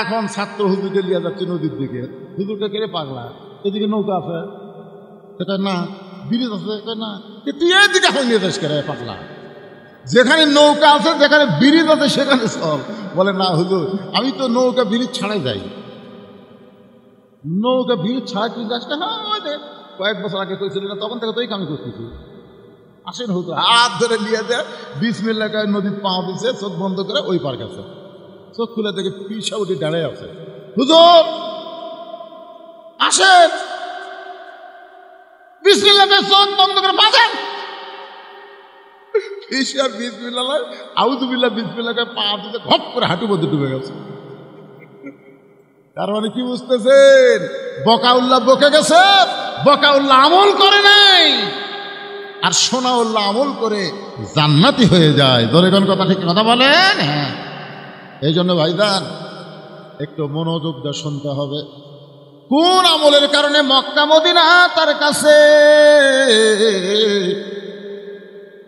এখন ছাত্র হুজুরকে নিয়ে যাচ্ছে নদীর দিকে। হুজুরকে কেড়ে পাগলা, এদিকে নৌকা আছে, সেটা না ব্রিজ আছে, না তুই এদিকে এখন নিয়ে যাস কেড়ে পাগলা। যেখানে নৌকা আছে, যেখানে ব্রিজ আছে সেখানে চল। বলে না হুজুর আমি তো নৌকা ব্রিজ ছাড়াই যাই। নৌকা ব্রিজ ছাড়া তুই যাস না? কয়েক বছর আগে কইছিলি না, তখন থেকে তোই কামি করতেছি। আসেন হুজুর, হাত ধরে নিয়ে দেয়, বিসমিল্লাহ কয়ে নদীর পা দিছে, চোখ বন্ধ করে ওই পার গেছে। চোখ খুলে দেখে পিসা উঠে দাঁড়ায় আছে। হুজুর আসেন, বিসমিল্লাহ চোখ বন্ধ করে বাঁধেন। পিসার বিসমিল্লাহ আউযুবিল্লাহ বিসমিল্লাহ পা দিতে ঘপ করে হাঁটু মধ্যে ডুবে গেছে। তার মানে কি বুঝতেছেন? বকাউল্লাহ বকে গেছে, বকাউল্লাহ আমল করে নাই, আর সোনাউল্লাহ আমল করে জান্নাতি হয়ে যায়। ধরে কোন কথা ঠিক কথা বলেন? হ্যাঁ, এই জন্য ভাইজান একটু মনোযোগ দিয়ে শুনতে হবে। কোন আমলের কারণে মক্কা মদিনা তার কাছে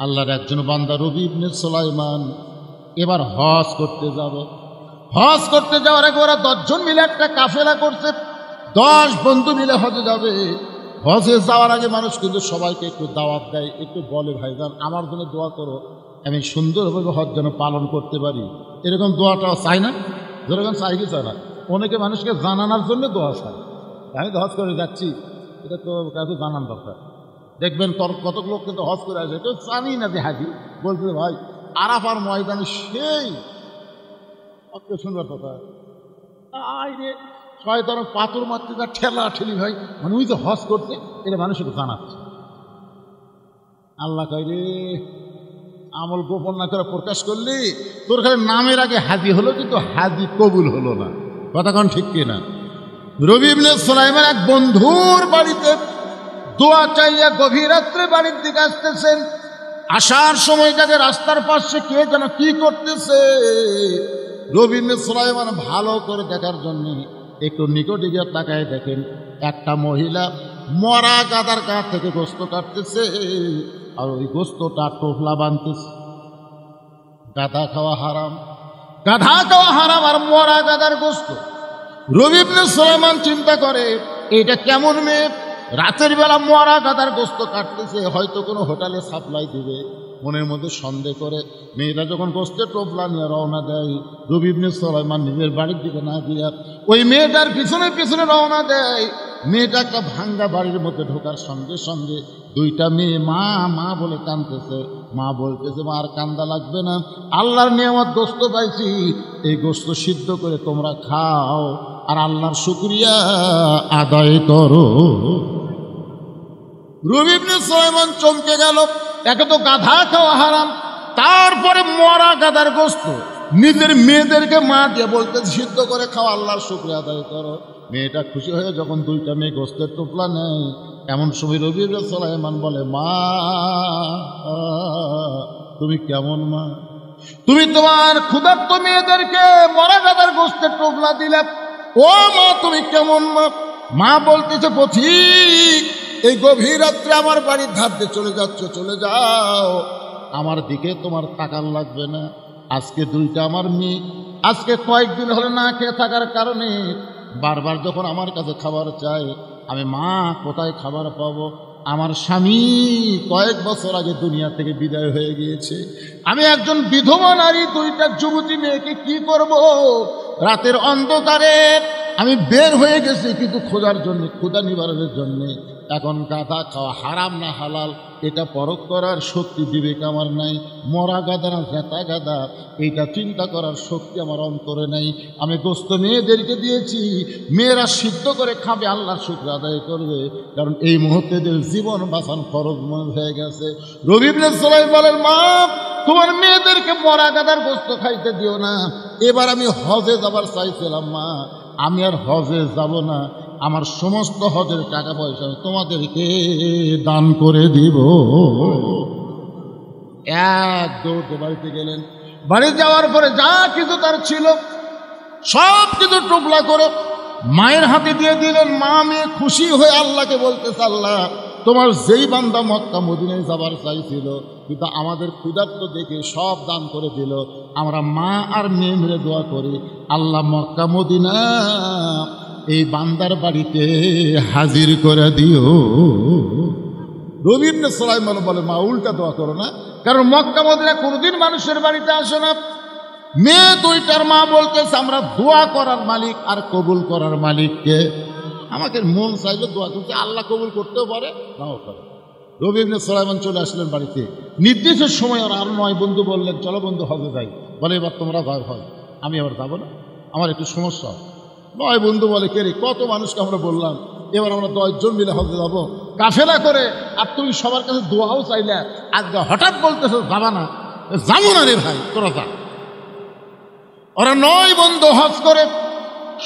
আল্লাহর একজন বান্দা রবি ইবনে সুলাইমান এবার হজ করতে যাবে। হজ করতে যাওয়ার আগে ওরা 10 জন মিলে একটা কাফেলা করছে, 10 বন্ধু মিলে হজে যাবে। হজে যাওয়ার আগে মানুষ কিন্তু সবাইকে একটু দাওয়াত দেয়, একটু বলে ভাইজান আমার জন্য দোয়া করো, আমি সুন্দরভাবে হজ যেন পালন করতে পারি। এরকম দোয়াটাও চাই না, যেরকম চাই কি চায় না। অনেকে মানুষকে জানানোর জন্য দোয়া চায়, আমি তো হজ করে যাচ্ছি, এটা তো কাউকে জানান দরকার। দেখবেন কত লোক কিন্তু হজ করে আসে, কেউ জানি না যে হাজি বলতে ভাই আরাফার ময়দানে সেই অত সুন্দর কথা রে শয়তান পাথর মারতে যা ঠেলা ঠেলি ভাই, মানে ওই যে হজ করতে এটা মানুষকে জানাচ্ছে। আল্লাহ কয় রে আমল গোপন না করে প্রকাশ করলি তোর খালি নামের আগে হাজি হলো, কিন্তু হাজি কবুল হলো না। কথা কোন ঠিক কিনা? রবি ইবনে সুলাইমান এক বন্ধুর বাড়িতে দোয়া চাইয়া গভীর রাত্রে বাড়ির দিকে আসতেছেন। আসার সময় যাকে রাস্তার পাশে কে যেন কি করতেছে, রবি ইবনে সুলাইমান ভালো করে দেখার জন্য একটু নিকটে গিয়ে তাকায় দেখেন একটা মহিলা মরা গাদার গা থেকে গোস্ত কাটতেছে, আর ওই গোস্তটা টোপলা বাঁধতেছে। গাধা খাওয়া হারাম, গাধা খাওয়া হারাম আর মরা গাদার গোস্ত। রবি ইবনে সুলাইমান চিন্তা করে এটা কেমন মেয়ে, রাতের বেলা মরা গাদার গোস্ত কাটতেছে, হয়তো কোনো হোটেলে সাপ্লাই দিবে। মনের মধ্যে সন্দেহ করে মেয়েটা যখন গোস্তের টোপলা নিয়ে রওনা দেয়, রবি ইবনে সুলাইমান নিজের বাড়ির দিকে না গিয়া ওই মেয়েটার পিছনে পিছনে রওনা দেয়। মেয়েটা একটা ভাঙ্গা বাড়ির মধ্যে ঢোকার সঙ্গে সঙ্গে 2টা মেয়ে মা মা বলে কাঁদতেছে। মা বলতেছে মা আর কান্দা লাগবে না, আল্লাহর নিয়ামত গোস্ত পাইছি, এই গোস্ত সিদ্ধ করে তোমরা খাও আর আল্লাহর শুকরিয়া আদায় করো। রবি ইবনে সুলাইমান চমকে গেল, একে তো গাধা খাওয়া হারাম, তারপরে মরা গাধার গোস্ত নিজের মেয়েদেরকে মা দিয়ে বলতে সিদ্ধ করে খাওয়া আল্লাহর শুকরিয়া আদায় করো। মেয়েটা খুশি হয়ে যখন 2টা মেয়ে গোস্তের টোপলা নেয়, এমন সময় রবি ইবনে সুলাইমান বলে মা তুমি কেমন মা, তুমি তোমার ক্ষুধার্ত মেয়েদেরকে মরা গাধার গোস্তের টোপলা দিলে, ও মা তুমি কেমন মা? মা বলতেছে পথিক এই গভীর রাত্রে আমার বাড়ির ধার দিয়ে চলে যাচ্ছ, চলে যাও, আমার দিকে তোমার তাকান লাগবে না। আজকে 2টা আমার মেয়ে আজকে কয়েকদিন হলে না খেয়ে থাকার কারণে বারবার যখন আমার কাছে খাবার চাই, আমি মা কোথায় খাবার পাবো? আমার স্বামী কয়েক বছর আগে দুনিয়া থেকে বিদায় হয়ে গিয়েছে, আমি একজন বিধবা নারী, 2টা যুবতী মেয়েকে কি করব? রাতের অন্ধকারে আমি বের হয়ে গেছি কিন্তু খোঁজার জন্য, ক্ষুধা নিবারণের জন্যে। এখন গাধা খাওয়া হারাম না হালাল এটা পরখ করার শক্তি বিবেক আমার নাই, মরা গাধা না জেতা গাধা এইটা চিন্তা করার শক্তি আমার অন্তরে নাই। আমি গোস্ত মেয়েদেরকে দিয়েছি, মেয়েরা সিদ্ধ করে খাবে, আল্লাহর শুকর আদায় করবে, কারণ এই মুহূর্তে জীবন বাঁচান ফরজ হয়ে গেছে। রবি ইবনে সুলাইমান বলেন মা তোমার মেয়েদেরকে মরা গাধার গোস্ত খাইতে দিও না। এবার আমি হজে যাবার চাইছিলাম মা, আমি আর হজে যাব না, আমার সমস্ত হজের টাকা পয়সা আমি তোমাদেরকে দান করে দিব। এক দৌড়ে বাড়িতে গেলেন, বাড়ি যাওয়ার পরে যা কিছু তার ছিল সব কিছু টুকলা করে মায়ের হাতে দিয়ে দিলেন। মা মেয়ে খুশি হয়ে আল্লাহকে বলতেছে আল্লাহ তোমার যেই বান্দা মক্কা মদিনায় যাবার চাইছিল কিন্তু আমাদের ক্ষুধার্ত দেখে সব দান করে দিল, আমরা মা আর মেয়ে মিলে দোয়া করি আল্লাহ মক্কা মদিনা এই বান্দার বাড়িতে হাজির করে দিও। রবি ইবনে সুলাইমান বলে মা উল্টা দোয়া করো না, কারণ মক্কা মদিনা কোনোদিন মানুষের বাড়িতে আসে না। মেয়ে 2টার মা বলতেছে আমরা দোয়া করার মালিক আর কবুল করার মালিককে, আমাকে মন চাইলে দোয়া করতে আল্লাহ কবুল করতেও পারে নাও পারে। রবি ইবনে সুলাইমান চলে আসলেন বাড়িতে, নির্দিষ্ট সময় আর 9 বন্ধু বললেন চলো বন্ধু হজে যাই। বলে এবার তোমরা যাও হয়, আমি আবার যাবো না, আমার একটু সমস্যা। 9 বন্ধু বলে কে রে কত মানুষকে আমরা বললাম, এবার আমরা 10 জন মিলে হজে যাবো কাফেলা করে, আর তুমি সবার কাছে দোয়াও চাইলে আজকে হঠাৎ বলতেছো যাবা না। যাবো না রে ভাই তোরা যা। ওরা 9 বন্ধু হজ করে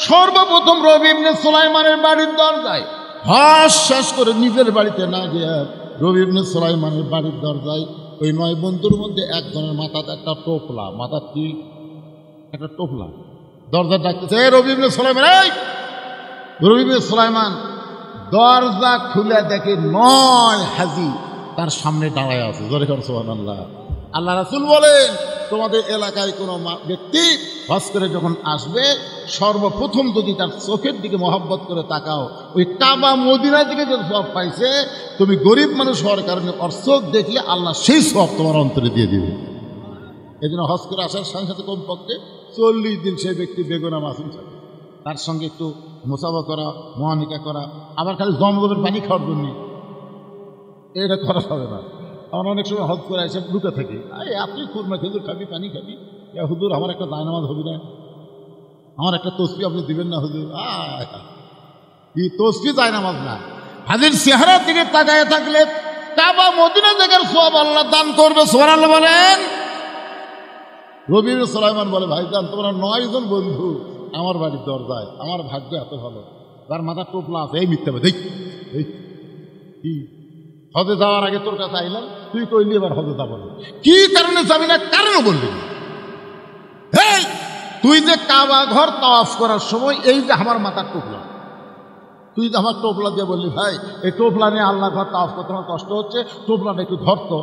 সর্বপ্রথম রবি ইবনে সুলাইমানের বাড়ির দরজায় হজ শেষ করে নিজের বাড়িতে না গিয়ে রবি ইবনে সুলাইমানের বাড়ির দরজায় ওই 9 বন্ধুর মধ্যে একজনের মাথাতে একটা টোপলা, মাথা কি একটা টোপলা, দরজা ডাকতেছে রবি ইবনে সুলাইমান। এই রবি ইবনে সুলাইমান দরজা খুলে দেখে 9 হাজি তার সামনে দাঁড়ায় আছে। জোরে কর সুবহানাল্লাহ। আল্লাহ রাসূল বলেন, তোমাদের এলাকায় কোনো ব্যক্তি হজ করে যখন আসবে, সর্বপ্রথম যদি তার চোখের দিকে মহব্বত করে তাকাও, ওই কাবা মদিনার দিকে যে সওয়াব পাইছে, তুমি গরিব মানুষ হওয়ার কারণে ওর চোখ দেখলে আল্লাহ সেই সওয়াব তোমার অন্তরে দিয়ে দিবে। এই জন্য হজ করে আসার সাথে সাথে কমপক্ষে 40 দিন সেই ব্যক্তি বেগুনা মাসুম থাকে, তার সঙ্গে একটু মোসাফা করা, মহানিকা করা, আবার খালি জমজমের পানি খাওয়ার জন্য এটা করা হবে না। আমার অনেক সময় হজ করে এসে ঢুকে থাকি, আপনি খুরমা খেজুর খাবি, পানি খাবি, হুজুর আমার একটা জায়নামাজ হবি না, আমার একটা তসবি আপনি দিবেন না হুজুর? কি তসবি জায়নামাজ না, হাজির চেহারার দিকে তাকায় থাকলে কাবা মদিনা জায়গার সওয়াব আল্লাহ দান করবে। সুবহানাল্লাহ বলেন। রবি সুলাইমান বলে, ভাইজান তোমরা 9 জন বন্ধু আমার বাড়ির দরজায়, আমার ভাগ্য এত ভালো, তার মাথা টোপলা আছে, এই মিথ্যা দেখ কি হজে যাওয়ার আগে তোর কাছে আইলাম, তুই কইলি এবার হজে যাবো না, কি কারণে যাবি না কারণও বলবি না। হেই, তুই যে কাবা ঘর তাওয়াফ করার সময় এই যে আমার মাথার টোপলা, তুই যে আমার টোপলা দিয়ে বললি, ভাই এই টোপলা নিয়ে আল্লাহ ঘর তাওয়াফ করতে আমার কষ্ট হচ্ছে, টোপলাটা একটু ধরতো,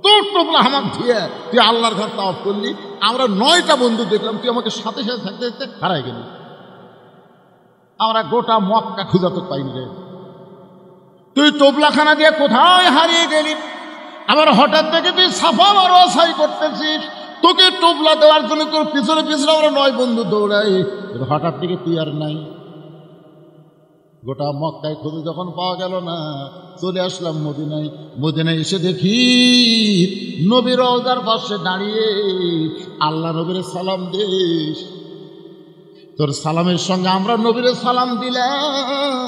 তোর টোপলা আমার দিয়ে তুই আল্লাহর ঘর তাওয়াফ করলি। আমরা 9টা বন্ধু দেখলাম, তুই আমাকে সাথে সাথে থাকতে থাকতে হারাই গেলি, আমরা গোটা মক্কা খুঁজা তো পাইনি রে। তুই টোপলাখানা দিয়ে কোথায় হারিয়ে গেলি, আবার হঠাৎ থেকে তুই সাফা মারোয়া সাই করতেছিস, তোকে টোপলা দেওয়ার জন্য তোর পিছনে পিছনে আমরা 9 বন্ধু দৌড়াই, হঠাৎ থেকে তুই আর নাই। গোটা মক্কায় খুঁজে যখন পাওয়া গেল না, চলে আসলাম মদিনায়। মদিনায় এসে দেখি নবীর রওজার পাশে দাঁড়িয়ে আল্লাহ নবীর সালাম দিস। তোর সালামের সঙ্গে আমরা নবীর সালাম দিলাম।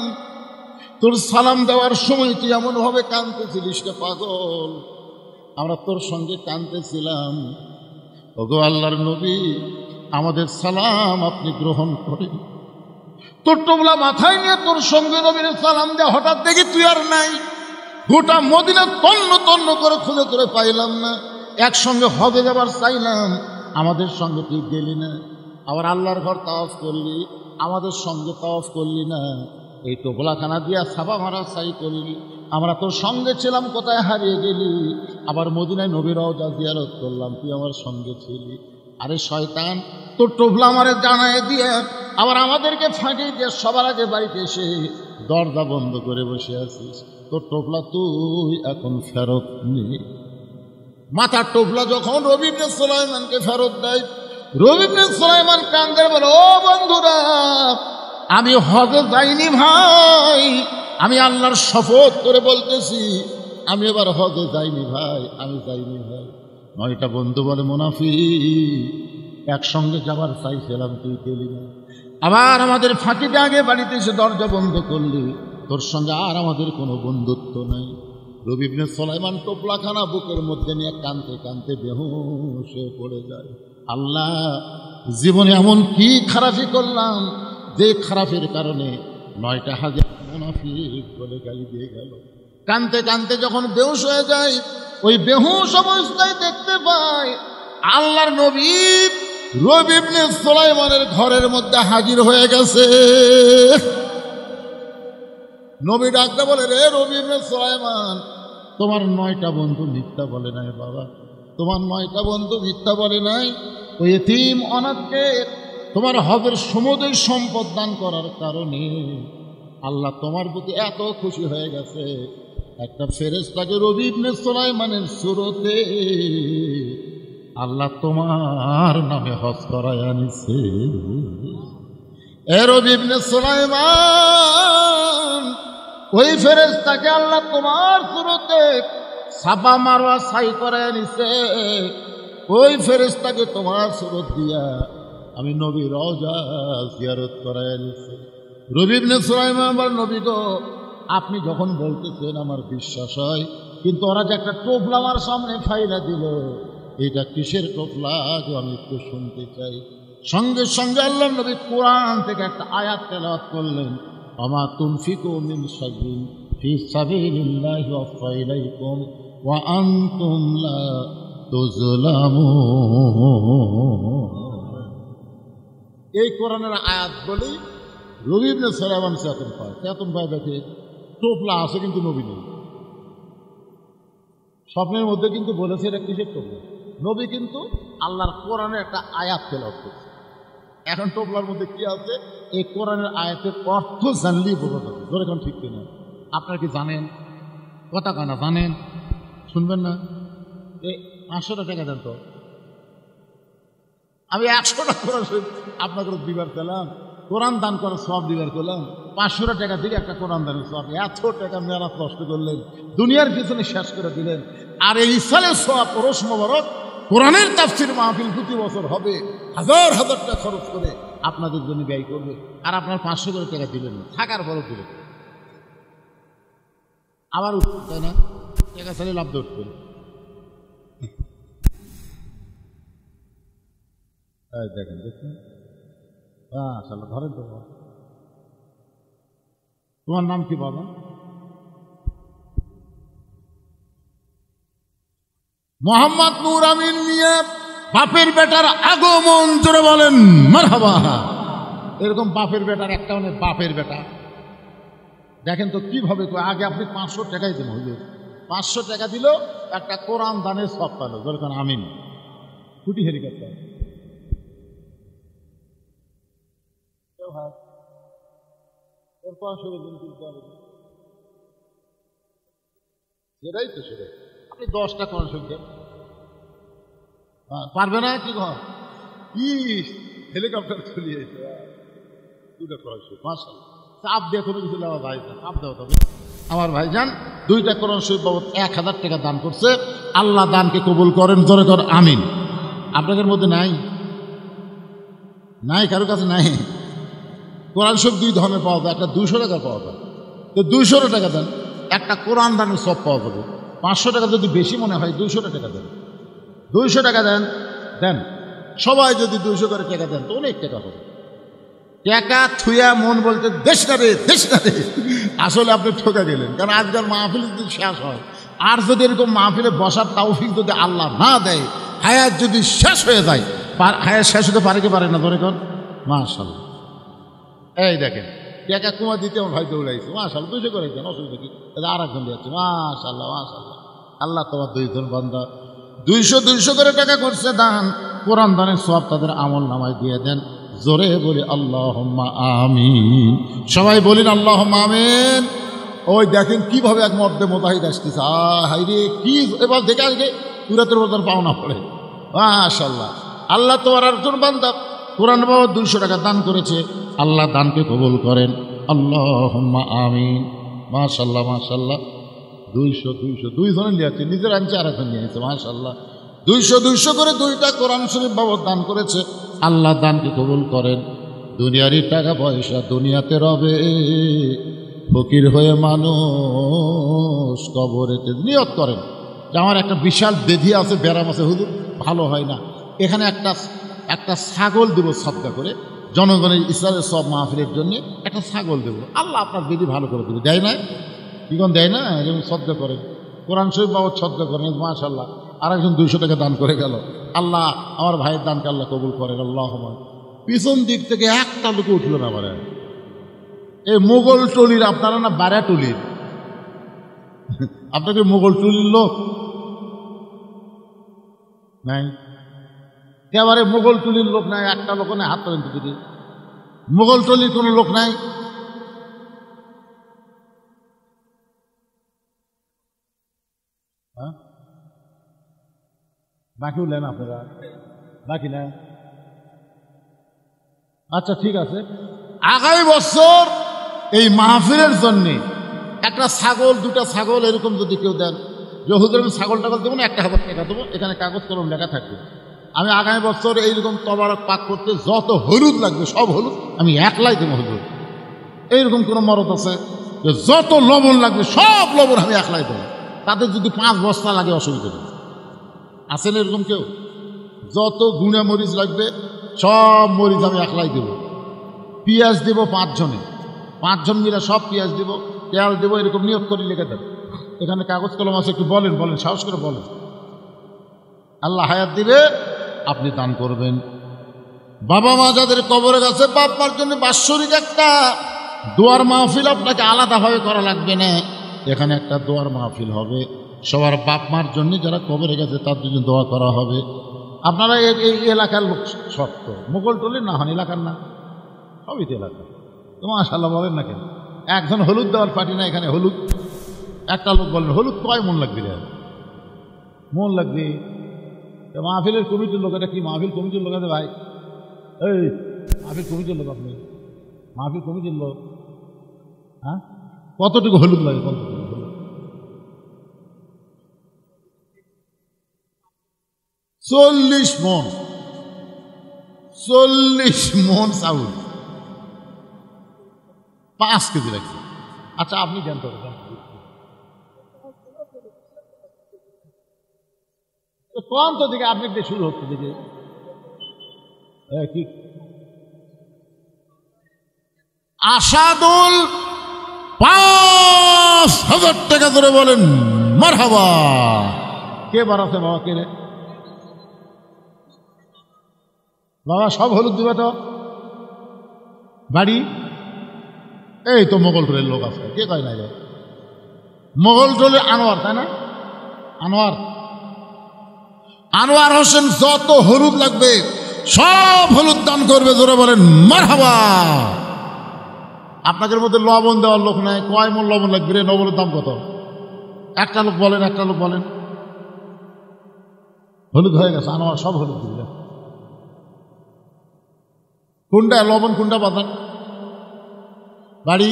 তোর সালাম দেওয়ার সময় তুই এমন ভাবে কাঁদতেছিলিস রে পাগল, আমরা তোর সঙ্গে কাঁদতেছিলাম। ওগো আল্লাহর নবী, আমাদের সালাম আপনি গ্রহণ করেন। তোর টোপলা মাথায় নিয়ে তোর সঙ্গে নবীর সালাম দেয়া, হঠাৎ দেখি তুই আর নাই। গোটা মদিনা তন্ন তন্ন করে খুঁজে তোরে পাইলাম না। একসঙ্গে হজে যাবার চাইলাম, আমাদের সঙ্গে তুই গেলি না। আবার আল্লাহর ঘর তাওয়াফ করলি, আমাদের সঙ্গে তাওয়াফ করলি না। এই টোপলাখানা দিয়া সাফা মারা সাই করলি, আমরা তোর সঙ্গে ছিলাম, কোথায় হারিয়ে গেলি? আবার মদিনায় নবীর রওজা জিয়ারত করলাম, তুই আমার সঙ্গে ছিলি। আরে শয়তান, তোর টোপলা আমারে জানায় দিয়ে আবার আমাদেরকে ফাঁকি দিয়ে সবার আগে বাড়িতে এসে দরজা বন্ধ করে বসে আছিস। তোর টোপলা তুই এখন ফেরত নে। মাথার টোপলা যখন রবি ইবনে সুলাইমানকে ফেরত দেয়, রবি ইবনে সুলাইমান কান্দে বলে, ও বন্ধুরা, আমি হজে যাইনি ভাই, আমি আল্লাহর শপথ করে বলতেছি, আমি এবার হজে যাইনি ভাই, আমি যাইনি ভাই। 9টা বন্ধু বলে, মুনাফিক, একসঙ্গে যাবার চাইছিলাম, তুই গেলি না। আবার আমাদের ফাঁকিতে আগে বাড়িতে এসে দরজা বন্ধ করলি, তোর সঙ্গে আর আমাদের কোনো বন্ধুত্ব নাই। রবি ইবনে সুলাইমান টোপলাখানা বুকের মধ্যে নিয়ে কাঁদতে কাঁদতে বেহুশ হয়ে পড়ে যায়। আল্লাহ, জীবনে এমন কি খারাপি করলাম যে খারাপের কারণে 9টা হাজার মুনাফিক বলে গালি দিয়ে গেল। কাঁদতে কাঁদতে যখন বেহুশ হয়ে যায়, ওই বেহুশ অবস্থায় দেখতে পায় আল্লাহর নবী রবি ইবনে সুলাইমানের ঘরের মধ্যে হাজির হয়ে গেছে। নবী ডাকতে বলে, রে রবি ইবনে সুলাইমান, তোমার 9টা বন্ধু মিথ্যা বলে নাই বাবা, তোমার 9টা বন্ধু মিথ্যা বলে নাই। ওই এতিম অনাথকে তোমার হজের সমুদয় সম্পদ দান করার কারণে আল্লাহ তোমার প্রতি এত খুশি হয়ে গেছে, একটা ফেরেশতাকে রবি ইবনে সুলাইমানের সুরতে আল্লাহ তোমার নামে হজ করায় আনিছে। এ রবি ইবনে সুলাইমান, ওই ফেরেশতাকে আল্লাহ তোমার সুরতে সাফা মারওয়া সাই করায় আনিছে। ওই ফেরেশতাকে তোমার সুরত দিয়া আমি নবীর রওজা জিয়ারত করায় আনিছে। রবি ইবনে সুলাইমান আবার, নবী গো, আপনি যখন বলতেছেন আমার বিশ্বাস হয়, কিন্তু ওরা যে একটা টোপলা আমার সামনে ফাইলা দিল, এটা কিসের টোপলা গো, আমি একটু শুনতে চাই। সঙ্গে সঙ্গে আল্লাহ নবী কোরআন থেকে একটা আয়াত তেলাওয়াত করলেন, ওমা তুনফিকু মিন শাইইন ফি সাবিলিল্লাহি ওয়াফা ইলাইকুম ওয়া আনতুম লা তুযলামুন। এই কোরআনের আয়াত বলি রবি ইবনে সুলাইমান চেতন পায়। চেতন পায় দেখে টোপলা আছে কিন্তু নবী নেই। স্বপ্নের মধ্যে কিন্তু বলেছে এটা কিসের টোপলা। নবী কিন্তু আল্লাহর কোরআনের একটা আয়াত তেলাওয়াত করছে। এখন টোপলার মধ্যে কি আছে এই কোরআনের আয়াতের অর্থ জানলেই বোঝা যাবে। ধরে এখন ঠিক কিনা আপনারা কি জানেন? কথা কানা জানেন? শুনবেন না? এই 500 টাকা দেন তো, আমি 100 টাকা আপনাকে দিবার পেলাম, কোরআন দান করার সব দিবার করলাম, 500 টাকা দিকে একটা কোরআন দানের সব, এত টাকা মেহনত নষ্ট করলেন, দুনিয়ার পিছনে শেষ করে দিলেন। আর এই সালের সব পরশ মোবারক কোরআনের তাফসীর মাহফিল প্রতি বছর হবে, হাজার হাজার টাকা খরচ করে আপনাদের জন্য ব্যয় করবে, আর আপনার 500 করে টাকা দিলেন না, থাকার পরও দিলেন। আবার উঠবে, তাই না? টাকা ছাড়ে লাভ দিয়ে উঠবেন। দেখেন দেখুন, ধরেন তো। তোমার নাম কি বাবা? মোহাম্মদ নূর আমিন মিয়া। বাপের বেটার আগমন জোরে বলেন মারহাবা। এরকম বাপের বেটার একটা অনেক বাপের বেটা দেখেন তো কিভাবে। আগে আপনি 500 টাকাই দেন, হুজুর 500 টাকা দিল, একটা কোরআন দানের সব পালো। যেরকম আমিন কুটি হেলিকপ্টার সেটাই তো, সেটাই আপনি 10টা কোরআন শরীফ দেন, পারবে না কি ঘর হেলিকপ্টার চলিয়েছে, দুটা কোরআন শরীফ মাশাআল্লাহ। চাপ দিয়ে কোনো কিছু নেওয়া ভাই, চাপ দেওয়া তবে আমার ভাইজান 2টা কোরআন শরীফ বাবদ 1000 টাকা দান করছে। আল্লাহ দানকে কবুল করেন, জোরে কর আমিন। আপনাদের মধ্যে নাই? নাই, কারো কাছে নাই? কোরআন শরীফ 2 ধরনের পাওয়া যায়, একটা 200 টাকা পাওয়া যায়, তো 200 টাকা দেন, একটা কোরআন দানের সব পাওয়া যাবে। 500 টাকা যদি বেশি মনে হয় 200 টাকা দেন, 200 টাকা দেন, দেন সবাই যদি 200 করে টাকা দেন তো অনেক টাকা হবে। টাকা থুয়া মন বলতে দেশ না রে, দেশ না রে, আসলে আপনি ঠকে গেলেন। কারণ আজকাল মাহফিল যদি শেষ হয়, আর যদি এরকম মাহফিলে বসার তৌফিক যদি আল্লাহ না দেয়, হায়াত যদি শেষ হয়ে যায়, হায়াত শেষ হতে পারে কি পারে না? ধরে কর মাশাআল্লাহ। এই দেখেন টাকা কুমা দিতে আমার ভাই দৌড়াইছে, মাশাআল্লাহ 200 করে দেন, অসুবিধা কি? আর একজন দিচ্ছে, মাশাআল্লাহ মাশাআল্লাহ। আল্লাহ তোমার 2জন বান্দা 200 করে টাকা করছে দান, কোরআন দানের সব তাদের আমল নামায় দিয়ে দেন। জোরে বলি আল্লাহুম্মা আমিন। সবাই বলেন আল্লাহুম্মা আমিন। ওই দেখেন কিভাবে এক মধ্যে মোতাহিদ আসতেছে, হাই রে কি এবার দেখে আজকে পুরাতের বছর পাওনা পড়ে, মাশাআল্লাহ। আল্লাহ তোমার একজন বান্দা কোরআন বাবদ 200 টাকা দান করেছে, আল্লাহ দানকে কবুল করেন, আল্লাহুম্মা আমিন। মাশাআল্লাহ মাশাআল্লাহ। 200 2জনে নিয়ে আসছে, নিজের আনছে আর এখন নিয়ে আসছে, মাশাআল্লাহ। 200 করে 2টা কোরআন শরীফ বাবদ দান করেছে, আল্লাহ দানকে কবুল করেন। দুনিয়ারই টাকা পয়সা দুনিয়াতে রবে, ফকির হয়ে মানুষ কবরেতে। নিয়ত করেন যে আমার একটা বিশাল বেধি আছে, ব্যারাম আছে, হুজুর ভালো হয় না, এখানে একটা ছাগল দেব সদকা করে, জনগণের ইসলামের সব মাহফিলের জন্য একটা ছাগল দেব, আল্লাহ আপনার বেধি ভালো করে দেবে। দেয় না? কি কোন দেয় না? যেমন সদকা করেন, কোরআন শরীফ বাবদ সদকা করেন, মাশাআল্লাহ। আর একজন 200 টাকা দান করে গেল, আল্লাহ আমার ভাইয়ের দানকে আল্লাহ কবুল করেন, আল্লাহুম্মা। পিছন দিক থেকে একটা লোক উঠলো না। মানে এই মোগল টলির, আপনারা না বারা টলির, আপনাকে মোগল টলির লোক নাই? একেবারে মোগল টলির লোক নাই, একটা লোক নাই, হাত পর্যন্ত দিদি মোগল টলির কোনো লোক নাই। হ্যাঁ, বাকি উঠলেন আপনারা? বাকি না? আচ্ছা ঠিক আছে, আগামী বছর এই মাহফিলের জন্য একটা ছাগল, 2টা ছাগল এরকম যদি কেউ দেন, যে হুজুর আমি ছাগল টাগল দেবো না, 1000 টাকা দেবো, এখানে কাগজ কলম লেখা থাকবে, আমি আগামী বছর এইরকম তবারক পাক করতে যত হলুদ লাগবে সব হলুদ আমি একলাই দেবো হুজুর। এইরকম কোনো মরদ আছে যে যত লবণ লাগবে সব লবণ আমি একলাই দেবো, তাদের যদি 5 বস্তা লাগে অসুবিধা নেই। আছেন এরকম কেউ? যত গুঁড়া মরিচ লাগবে সব মরিচ আমি একলাই দেবো। পেঁয়াজ দেবো 5 জনে, 5 জন মিলে সব পেঁয়াজ দেবো, তেল দেবো, এরকম নিয়োগ করে লিখে দেবো। এখানে কাগজ কলম আছে, একটু বলেন, সাহস করে বলেন। আল্লাহ হায়াত দিবে, আপনি দান করবেন। বাবা মা যাদের কবরে গেছে, বাপ মার জন্য বাৎসরিক একটা দোয়ার মাহফিল আপনাকে আলাদাভাবে করা লাগবে না, এখানে একটা দোয়ার মাহফিল হবে, সবার বাপ মার জন্য যারা কবরে গেছে তার জন্য দোয়া করা হবে। আপনারা এই এলাকার লোক শক্ত, মোগলটলির না হন, এলাকার না, সবই তো এলাকা। তো মাশাআল্লাহ বলেন না কেন? একজন হলুদ দেওয়ার পার্টি না এখানে, হলুদ একটা লোক বলেন হলুদ কয় মন লাগবে রে? মন লাগবে। মাহফিলের কমিটির লোক, এটা কি মাহফিল কমিটির লোক আছে ভাই? এই মাহফিল কমিটির লোক আপনি? মাহফিল কমিটির লোক? হ্যাঁ, কতটুকু হলুদ লাগে? কতটুকু হলুদ? 40 মন, 40 মন চাউল 5 কেজি লাগছে। আচ্ছা আপনি জানতে পারবেন কোন তো দিকে আপনি দিয়ে শুরু হচ্ছে দিকে কি আসাদুল 5,000 টাকা ধরে বলেন মারহাবা। কে বাড়াছে বাবা? কে রে বাবা? সব হলুদ দিবে তো বাড়ি? এই তো মোগলটলের লোক আছে, কে কয় না রে? মোগলটলের আনোয়ার, তাই না? আনোয়ার হোসেন যত হলুদ লাগবে সব হলুদ দান করবে, জোরে বলেন মারহাবা। আপনাদের মধ্যে লবণ দেওয়ার লোক নাই, কয় মন লবণ লাগবে রে? লবণের দাম কত? একটা লোক বলেন। হলুদ হয়ে গেছে, আনোয়ার সব হলুদ দিবে। কোনটা লবণ, কোনটা বাদান? বাড়ি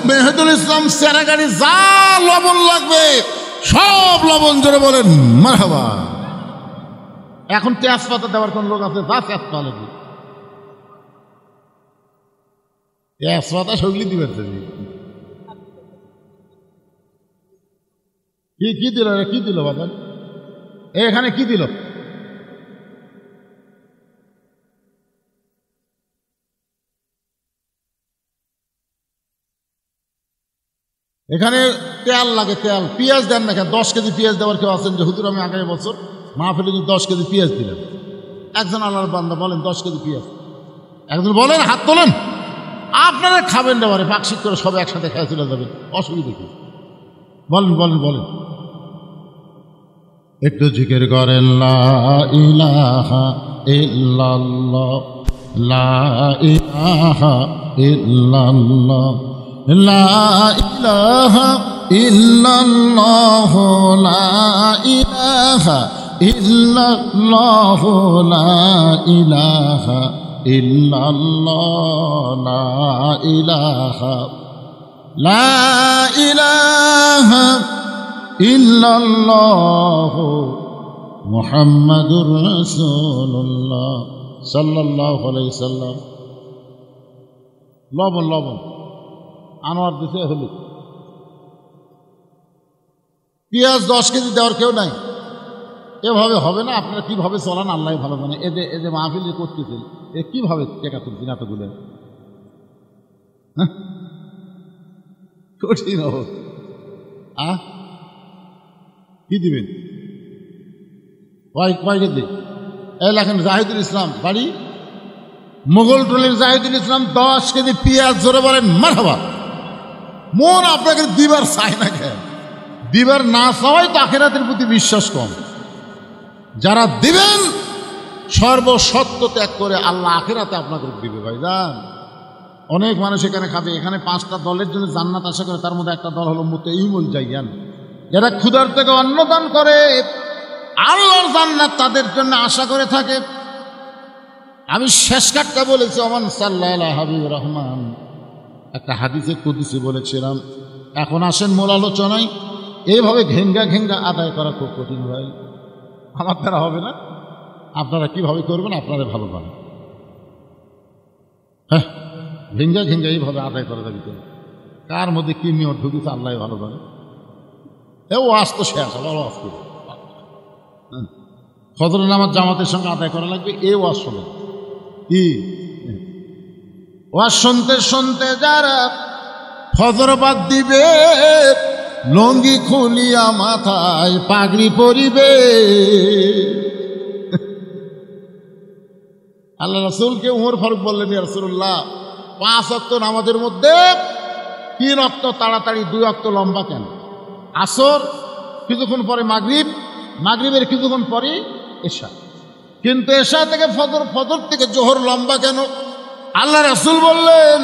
মেহেদুল ইসলাম সেরাগাড়ি, যা লবণ লাগবে সব লবণ, জোরে বলেন মারহাবা। এখন তেজপাতা দেওয়ার কোন লোক আছে? যা তেজপাতা লাগবে, তেজপাতা সগলি দিবেন। কি দিল? কি দিল বাবা? এখানে কি দিল? এখানে তেল লাগে, তেল। পেঁয়াজ দেন না কেন? 10 কেজি পেঁয়াজ দেওয়ার কেউ আছেন যে হুজুর আমি আগামী বছর মাহফিলে 10 কেজি পেঁয়াজ দিলেন? একজন আল্লাহর বান্দা বলেন 10 কেজি পেঁয়াজ। একজন বলেন, হাত তোলেন। আপনারা খাবেন না বারে, বাক্সিক করে সব একসাথে খেয়ে চলে যাবেন, অসুবিধা কি? বলেন। একটু জিকির করেন লা ইলাহা ইল্লাল্লাহ, লা ইলাহা ইল্লাল্লাহ, লা ইলাহা ইল্লাল্লাহ, লা ইলাহা ইল্লাল্লাহ, লা ইলাহা ইল্লাল্লাহ, লা ইলাহা, লা ইলাহা ইল্লাল্লাহ মুহাম্মাদুর রাসূলুল্লাহ সাল্লাল্লাহু আলাইহি সাল্লাম। লবণ আনোয়ার দিছে হলুদ। পেঁয়াজ 10 কেজি দেওয়ার কেউ নাই। এভাবে হবে না। আপনারা কিভাবে চলান আল্লাহ ভালো জানে। এ যে মাহফিল যে করতেছেন, এ কিভাবে টেকা তুলছেন এতগুলো? কঠিন কি দিবেন? কয় কেজি? এই লেখেন জাহিদুল ইসলাম, বাড়ি মোগলটলির জাহিদুল ইসলাম, 10 কেজি পেঁয়াজ, জোরে বলেন মারহাবা। মন আপনাকে দিবার চায় না কেন? দিবার না চাওয়াই তো আখিরাতের প্রতি বিশ্বাস কম। যারা দিবেন সর্বসত্য ত্যাগ করে আল্লাহ আখিরাতে আপনাকে দিবে ভাইজান। অনেক মানুষ এখানে খাবে। এখানে 5টা দলের জন্য জান্নাত আশা করে, তার মধ্যে একটা দল হলো মুতাইমুল জাইয়ান, যারা ক্ষুধার থেকে অন্নদান করে আল্লাহর জান্নাত তাদের জন্য আশা করে থাকে। আমি শেষ কাটটা বলেছি, ওমান সাল্লাল্লাহু হাবিবুর রহমান একটা হাদিসে কুদসি বলেছিলাম। এখন আসেন মূল আলোচনায়। এইভাবে ঘেঙ্গা আদায় করা খুব কঠিন ভাই, আমার দ্বারা হবে না। আপনারা কিভাবে করবেন আপনারা ভালো পাবেন। হ্যাঁ, ঘেঙ্গা এইভাবে আদায় করা যাবে কেন? কার মধ্যে কি নিয়ত ঢুকেছে আল্লাহ ভালো জানে। ও আজ তো শেষ, আবার ওয়াজ করবে। ফজরের নামাজ জামাতের সঙ্গে আদায় করা লাগবে। এ ওয়াজ শোনে কি ওয়াজ শুনতে যারা ফজর বাদ দিবে, লঙ্গি খুলিয়া মাথায় পাগড়ি পরিবে, আল্লাহ রাসূলকে উমর ফারুক বললেন, ইয়া রাসূলুল্লাহ, 5 ওয়াক্ত নামাজের মধ্যে 3 ওয়াক্ত তাড়াতাড়ি, 2 ওয়াক্ত লম্বা কেন? আসর, কিছুক্ষণ পরে মাগরিব, মাগরিবের কিছুক্ষণ পরে এশা। কিন্তু এশা থেকে ফজর, ফজর থেকে জোহর লম্বা কেন? আল্লাহ রাসূল বললেন,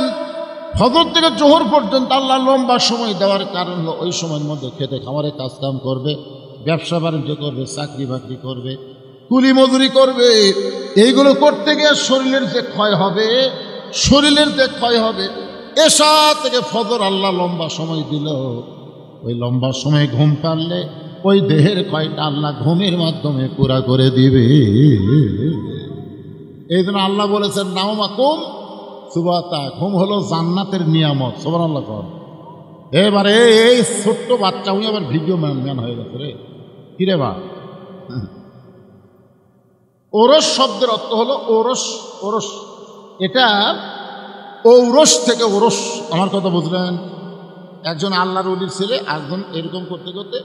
ফজর থেকে জোহর পর্যন্ত আল্লাহ লম্বা সময় দেওয়ার কারণ হলো ওই সময়ের মধ্যে খেতে খামারে কাজকাম করবে, ব্যবসা বাণিজ্য করবে, চাকরি বাকরি করবে, কুলি মজুরি করবে। এইগুলো করতে গিয়ে শরীরের যে ক্ষয় হবে, শরীরের যে ক্ষয় হবে, এশা থেকে ফজর আল্লাহ লম্বা সময় দিল। ওই লম্বা সময় ঘুম পারলে ওই দেহের ক্ষয়টা আল্লাহ ঘুমের মাধ্যমে পুরা করে দিবে। এই জন্য আল্লাহ বলেছেন, নাওমাকুম সুবাতা, ঘুম হলো জান্নাতের নিয়ামত। সুবহানাল্লাহ। এবারে এই ছোট্ট বাচ্চা, উনি আবার ভিডিও ম্যান হয়ে গেছে রে, কিরে বা। ওরস শব্দের অর্থ হলো ওরস, ওরস, এটা ঔরস থেকে ওরস। আমার কথা বুঝলেন? একজন আল্লাহর ওলির ছেলে, একজন এরকম করতে করতে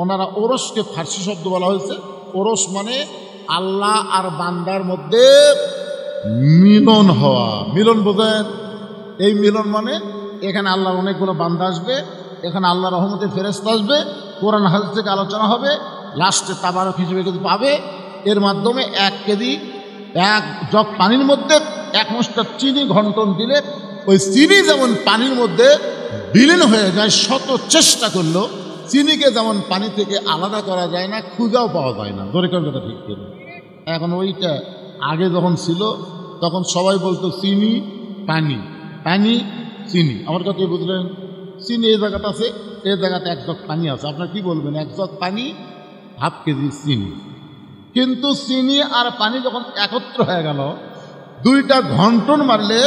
ওনারা ওরসকে ফার্সি শব্দ বলা হয়েছে। ওরস মানে আল্লাহ আর বান্দার মধ্যে মিলন হওয়া। মিলন বোঝেন? এই মিলন মানে এখানে আল্লাহর অনেকগুলো বান্দা আসবে, এখানে আল্লাহ রহমতের ফেরেশতা আসবে, কোরআন হাদিস থেকে আলোচনা হবে, লাস্টে তাবারক হিসেবে কিছু পাবে। এর মাধ্যমে 1 কেজি 1 জগ পানির মধ্যে 1 মুষ্টা চিনি ঘন্টন দিলে ওই চিনি যেমন পানির মধ্যে বিলীন হয়ে যায়, শত চেষ্টা করলো চিনিকে যেমন পানি থেকে আলাদা করা যায় না, খুঁজাও পাওয়া যায় না। ধরে কোন কথা ঠিক ছিল? এখন ওইটা আগে যখন ছিল তখন সবাই বলতো চিনি পানি, পানি চিনি। আমার কথা বুঝলেন? চিনি এই জায়গাটা আছে, এই জায়গাতে 1 জগ পানি আছে। আপনার কি বলবেন? 1 জগ পানি, 1/2 কেজি চিনি। কিন্তু চিনি আর পানি যখন একত্র হয়ে গেল, 2টা ঘন্টন মারলে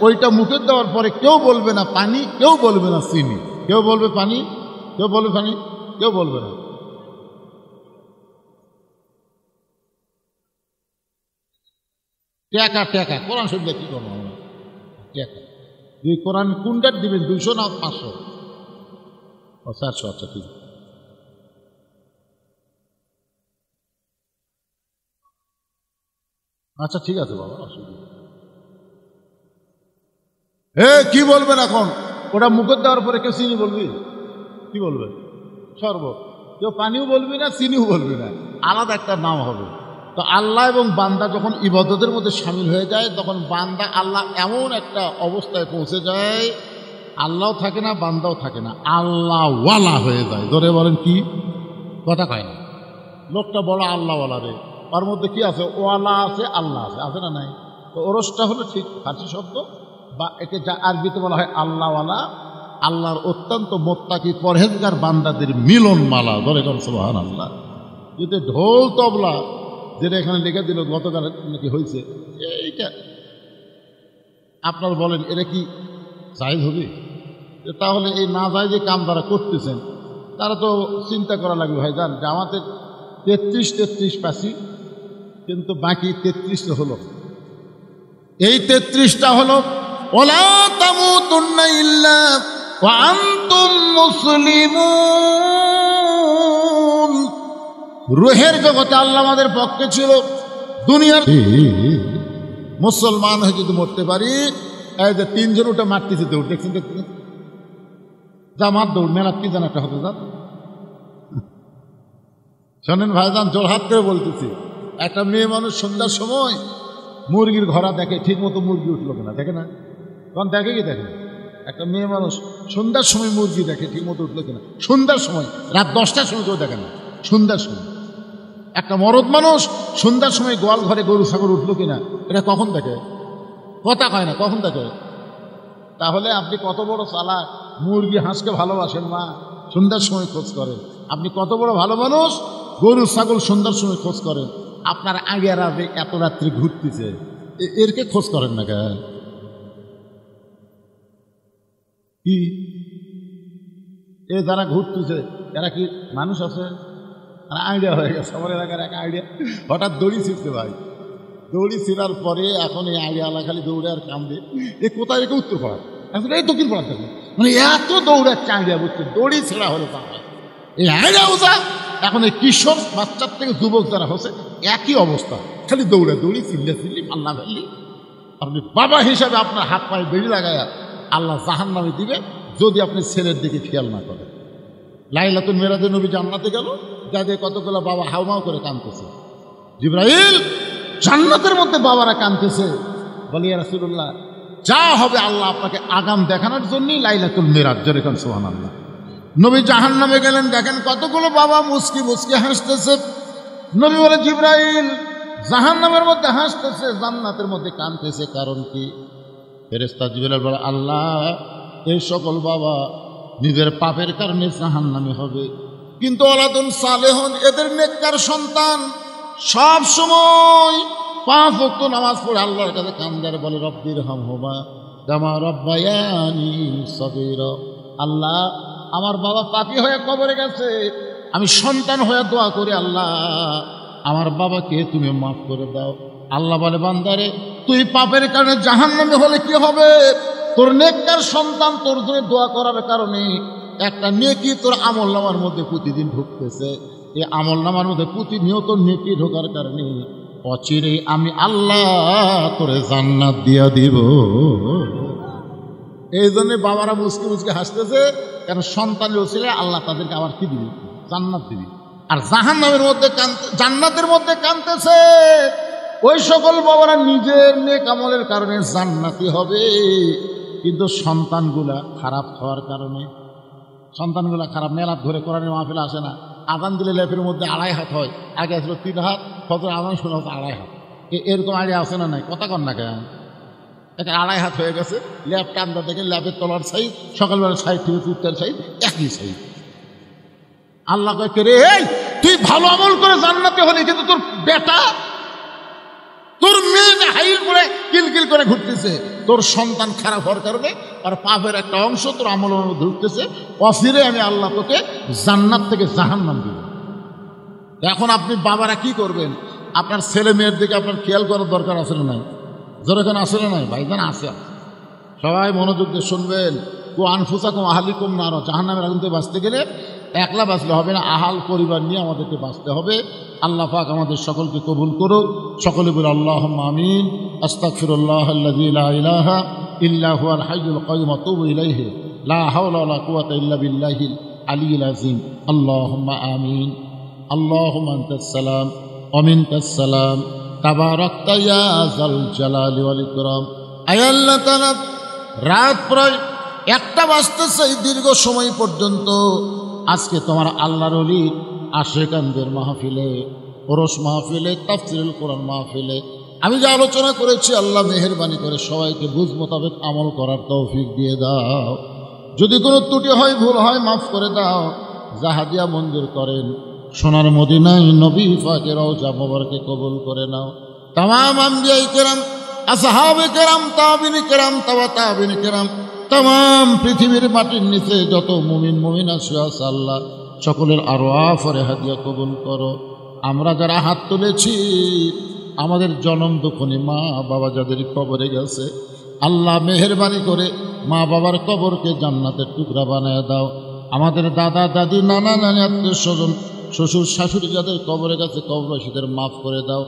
ওইটা মুখে দেওয়ার পরে কেউ বলবে না পানি, কেউ বলবে না চিনি, কেউ বলবে পানি, কেউ বলবে পানি, কেউ বলবে না। টাকা টাকা কোরআন শরীফ কি করবো আমরা? টাকা এই কোরআন কোনটার দিবেন? 200 না 500? ও 400। আচ্ছা ঠিক আছে। আচ্ছা ঠিক আছে বাবা, অসুবিধা। কি বলবেন এখন? ওটা মুখে দেওয়ার পরে কেউ চিনি বলবি? কি বলবে? শরবত। কেউ পানিও বলবি না, চিনিও বলবি না, আলাদা একটা নাম হবে। তো আল্লাহ এবং বান্দা যখন ইবাদতের মধ্যে সামিল হয়ে যায়, তখন বান্দা আল্লাহ এমন একটা অবস্থায় পৌঁছে যায়, আল্লাহও থাকে না, বান্দাও থাকে না, আল্লাহ ওয়ালা হয়ে যায়। ধরে বলেন কি কথা কয় না? লোকটা বড় আল্লাহওয়ালা রে, তার মধ্যে কি আছে? ওয়ালা আছে, আল্লাহ আছে, আছে না নাই? তো ওরসটা হলো ঠিক ফার্সি শব্দ, বা একে যা আরবিতে বলা হয় আল্লাহওয়ালা, আল্লাহর অত্যন্ত মোত্তাকি পরহেজগার বান্দাদের মিলন মালা। ধরে করেন সুবহানাল্লাহ। যদি ঢোল তবলা যেটা এখানে লিখে দিল গতকাল নাকি হয়েছে, এইটা আপনার বলেন এটা কি জায়েজ হবে? তাহলে এই না জায়েজে কাম যারা করতেছেন তারা তো চিন্তা করা লাগবে ভাই, জান যে আমাদের 33 পাসি, কিন্তু বাকি 33 হলো, এই 33টা হলো ওয়ালা তামুতুন্না ইল্লা ওয়া আনতুম মুসলিমুন। রুহের জগতে আল্লাহ আমাদের পক্ষে ছিল। দুনিয়ার মুসলমান হয়ে যদি মরতে পারি, এই যে 3 জন ওটা মারতেছে দৌড়, দেখছেন দেখছেন, যা মার দৌড়, মেলা কি জান একটা হতে যান। শোনেন ভাইজান, জোরহাত করে বলতেছি, একটা মেয়ে মানুষ সন্ধ্যার সময় মুরগির ঘোড়া দেখে, ঠিক মতো মুরগি উঠলো কিনা দেখে না? তখন দেখে কি দেখে? একটা মেয়ে মানুষ সন্ধ্যার সময় মুরগি দেখে, ঠিক মতো উঠলো কিনা। সন্ধ্যার সময়, রাত 10টার সময় কেউ দেখে না, সন্ধ্যার সময়। একটা মরদ মানুষ সন্ধ্যার সময় গোয়াল ঘরে গরু ছাগল উঠলো কিনা, এটা কখন দেখে? কথা কয় না, কখন দেখে? তাহলে আপনি কত বড় চালাক, মুরগি হাঁসকে ভালোবাসেন মা, সন্ধ্যার সময় খোঁজ করেন। আপনি কত বড় ভালো মানুষ, গরু ছাগল সন্ধ্যার সময় খোঁজ করেন। আপনার আগে রাতে এত রাত্রি ঘুরতেছে, এরকে খোঁজ করেন না কেন? কি এ যারা ঘুরতেছে এরা কি মানুষ আছে? আইডিয়া হয়ে গেছে আমার এলাকার এক আইডিয়া, হঠাৎ দড়ি ছিঁড়তে ভাই, দড়ি ছিঁড়ার পরে এখন এই আইডিয়ালা খালি দৌড়ে আর কামড়ে, এ কোথায় রেখে উত্তর পাড়া, এখন এই দক্ষিণ পাড়া থাকে, মানে এত দৌড়াচ্ছে আইডিয়া বুঝতে, দড়ি ছেঁড়া হলে পাওয়া এই আইডিয়া বোঝা। এখন এই কিশোর বাচ্চার থেকে যুবক যারা হচ্ছে একই অবস্থা, খালি দৌড়ি চিল্লি আল্লাহ ভাল্লি। আপনি বাবা হিসাবে আপনার হাত পায়ে বেড়ি লাগায়া আল্লাহ জাহান্নামে দিবে যদি আপনি ছেলের দিকে খেয়াল না করেন। লাইলাতুল মিরাজে নবী জান্নাতে গেল, যাদের কতগুলো বাবা হাউমাউ করে কাঁদতেছে। জিবরাইল, জান্নাতের মধ্যে বাবারা কাঁদতেছে। বলি ইয়া রাসূলুল্লাহ, যা হবে আল্লাহ আপনাকে আগাম দেখানোর জন্যই লাইলাতুল মিরাজ। যেরকম সুবহানাল্লাহ। নবী জাহান্নামে গেলেন, দেখেন কতগুলো বাবা মুস্কি মুস্কি হাসতেছে। নবী বলে, জিবরাইল, জাহান্নামের মধ্যে হাসতেছে, জান্নাতের মধ্যে কাঁদতেছে, কারণ কি? ফেরেশতা জিবরাইল বলে, আল্লাহ, এই সকল বাবা নিজের পাপের কারণে জাহান্নামে হবে, কিন্তু ওয়ালাদুন সালেহুন, এদের নেককার সন্তান সব সময় 5 ওয়াক্ত নামাজ পড়ে আল্লাহর কাছে কান্দে আর বলে, রব্বির হামহুমা কামা রব্বায়ানি সগীরা। আল্লাহ, আমার বাবা পাপী হয়ে কবরে গেছে, আমি সন্তান হয়ে দোয়া করি, আল্লাহ আমার বাবাকে তুমি মাফ করে দাও। আল্লাহ বলে, বান্দারে, তুই পাপের কারণে জাহান্নামে হলে কি হবে? তোর নেককার সন্তান তোর জন্য দোয়া করার কারণে একটা নেকি তোর আমলনামার মধ্যে প্রতিদিন ঢুকতেছে। এই আমলনামার মধ্যে প্রতিনিয়ত নেকি ঢোকার কারণে অচিরে আমি আল্লাহ তোরে জান্নাত দিয়া দিব। এই জন্য বাবারা মুসকি মুসকি হাসতেছে, কেন? সন্তানের ওসিলে আল্লাহ তাদেরকে আবার কি দিবি? জান্নাত দিবি। আর জাহান্নামের মধ্যে জান্নাতের মধ্যে কাঁদতেছে ওই সকল বাবারা নিজের নেক আমলের কারণে জান্নাতি হবে, কিন্তু সন্তানগুলা খারাপ হওয়ার কারণে, সন্তানগুলা খারাপ। মেলাত ঘরে কোরআনের মাহফিলে আসে না, আজান দিলে লেপের মধ্যে 2.5 হাত হয়, আগে আসলো 3 হাত, ফজর আজান শোনা হচ্ছে 2.5 হাত। এরকম আইডিয়া আসে না? নাই, কথা কন না কেন? এটা 2.5 হাত হয়ে গেছে। ল্যাপ টান্দা দেখে ল্যাপের তলার সাইজ, সকালবেলা সাইড থেকে উত্তর সাইজ একই সাইজ। আল্লাহ কয়, রে তুই ভালো আমল করে জান্নাতে হলি, কিন্তু তোর বেটা, তোর মেয়ে হাইল করে কিলকিল করে ঘুরতেছে, তোর সন্তান খারাপ হওয়ার কারণে আর পাপের একটা অংশ তোর আমলের মধ্যে ঢুকতেছে। অফিরে আমি আল্লাহ তোকে জান্নাত থেকে জাহান্নাম দিব। এখন আপনি বাবারা কি করবেন? আপনার ছেলে মেয়ের দিকে আপনার খেয়াল করার দরকার আছে না নাই? যেরকম আসলে নাই ভাইজান, আছে। সবাই মনোযোগ দিয়ে শুনবেন। আনফুসাকুম আহলিকুম নার, জাহান্নামের আগুন থেকে বাঁচতে গেলে একলা বাঁচলে হবে না, আহাল পরিবার নিয়ে আমাদেরকে বাঁচতে হবে। আল্লাহ পাক আমাদের সকলকে কবুল করুক। সকলে বলে আল্লাহুম্মা আমিন। আস্তাগফিরুল্লাহ আল্লাযী লা ইলাহা ইল্লা হুয়াল হাইয়ুল কাইয়্যুম ওয়া আতুবু ইলাইহি লা হাওলা ওয়া লা কুওয়াতা ইল্লা বিল্লাহিল আলিয়্যিল আযীম। আল্লাহুম্মা আমিন। আল্লাহুম্মা আনতাস সালাম ওয়া মিনকাস সালাম, তাবারাকতা ইয়া যাল জালালি ওয়াল ইকরাম। আয় আল্লাহ তাআলা, রাত প্রায় 1টা বাজতেছে, দীর্ঘ সময় পর্যন্ত আজকে তোমার আল্লাহর ওলি আশেকানদের মাহফিলে, ওরস মাহফিলে, তাফসীরুল কোরআন মাহফিলে আমি যে আলোচনা করেছি, আল্লাহ মেহেরবানি করে সবাইকে বুঝ মোতাবেক আমল করার তৌফিক দিয়ে দাও। যদি কোনো ত্রুটি হয়, ভুল হয়, মাফ করে দাও। জাহাদিয়া মঞ্জুর করেন। সোনার মদিনায় নবী পাকের রওজা মোবারকে কবুল করে নাও। তামাম আম্বিয়ায়ে কেরাম, আসহাবে কেরাম, তাবিঈন কেরাম, তাবা তাবিঈন কেরাম, তাম পৃথিবীর মাটির নিচে যত মুমিন মুমিনা শুয়ে আছে, আল্লাহ সকলের আরওয়াহ ফরে হাদিয়া কবুল করো। আমরা যারা হাত তুলেছি, আমাদের জনম দুঃখনী মা বাবা যাদের কবরে গেছে, আল্লাহ মেহেরবানি করে মা বাবার কবরকে জান্নাতের টুকরা বানায় দাও। আমাদের দাদা দাদি, নানা নানি, আত্মীয় স্বজন, শ্বশুর শাশুড়ি যাদের কবরে গেছে, কবরবাসীদের মাফ করে দাও।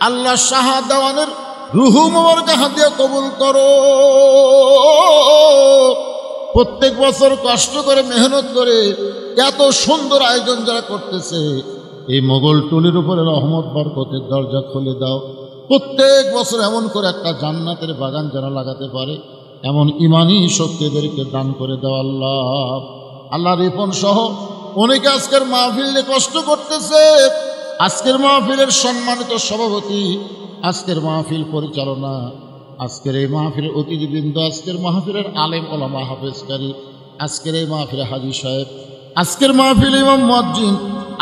আল্লাহ শাহাদাওয়ানের রুহু মোবারকে হাদিয়া কবুল করো। প্রত্যেক বছর কষ্ট করে মেহনত করে এত সুন্দর আয়োজন যারা করতেছে, এই মোগল টুলির উপরে রহমত বরকতের দরজা খুলে দাও। প্রত্যেক বছর এমন করে একটা জান্নাতের বাগান যারা লাগাতে পারে, এমন ইমানি শক্তিদেরকে দান করে দাও। আল্লাহ, আল্লাহ রিপন সহ অনেকে আজকের মাহফিলে কষ্ট করতেছে। আজকের মাহফিলের সম্মানিত সভাপতি, আজকের মাহফিল পরিচালনা, আজকের এই মাহফিলের অতিথিবৃন্দ, আজকের মাহফিলের আলেম ওলামা হাফেজকারী, আজকের এই মাহফিলে হাজী সাহেব, আজকের মাহফিল ইমাম মুয়াজ্জিন,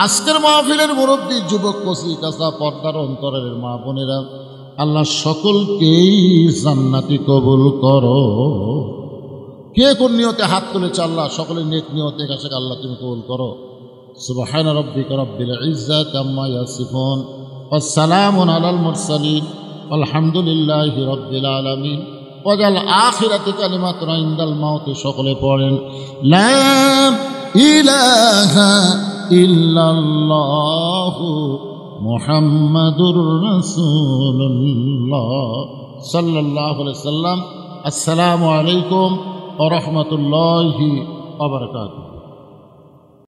আজকের মাহফিলের মুরব্বী, যুবক, কচি কাঁচা, পর্দার অন্তরের মা বোনেরা, আল্লাহ সকলকেই জান্নাতি কবুল করো। কে কোন নিয়তে হাত তুলেছে, আল্লাহ সকলের নেক নিয়তে কাছে আল্লাহ তুমি কবুল করো। সুবহানা রাব্বিকা রাব্বিল ইজ্জাতি আম্মা ইয়াসিফুন ওয়া সালামুন আলাল মুরসালিন আলহামদুলিল্লাহি রাব্বিল আলামিন। ওয়াজাল আখিরাতি কালিমাতুন ইনদাল মাউত। সকলে পড়েন লা ইলাহা ইল্লাল্লাহু মুহাম্মাদুর রাসূলুল্লাহ সাল্লাল্লাহু আলাইহি সাল্লাম। আসসালামু আলাইকুম ওয়া রাহমাতুল্লাহি ওয়া বারাকাতুহু।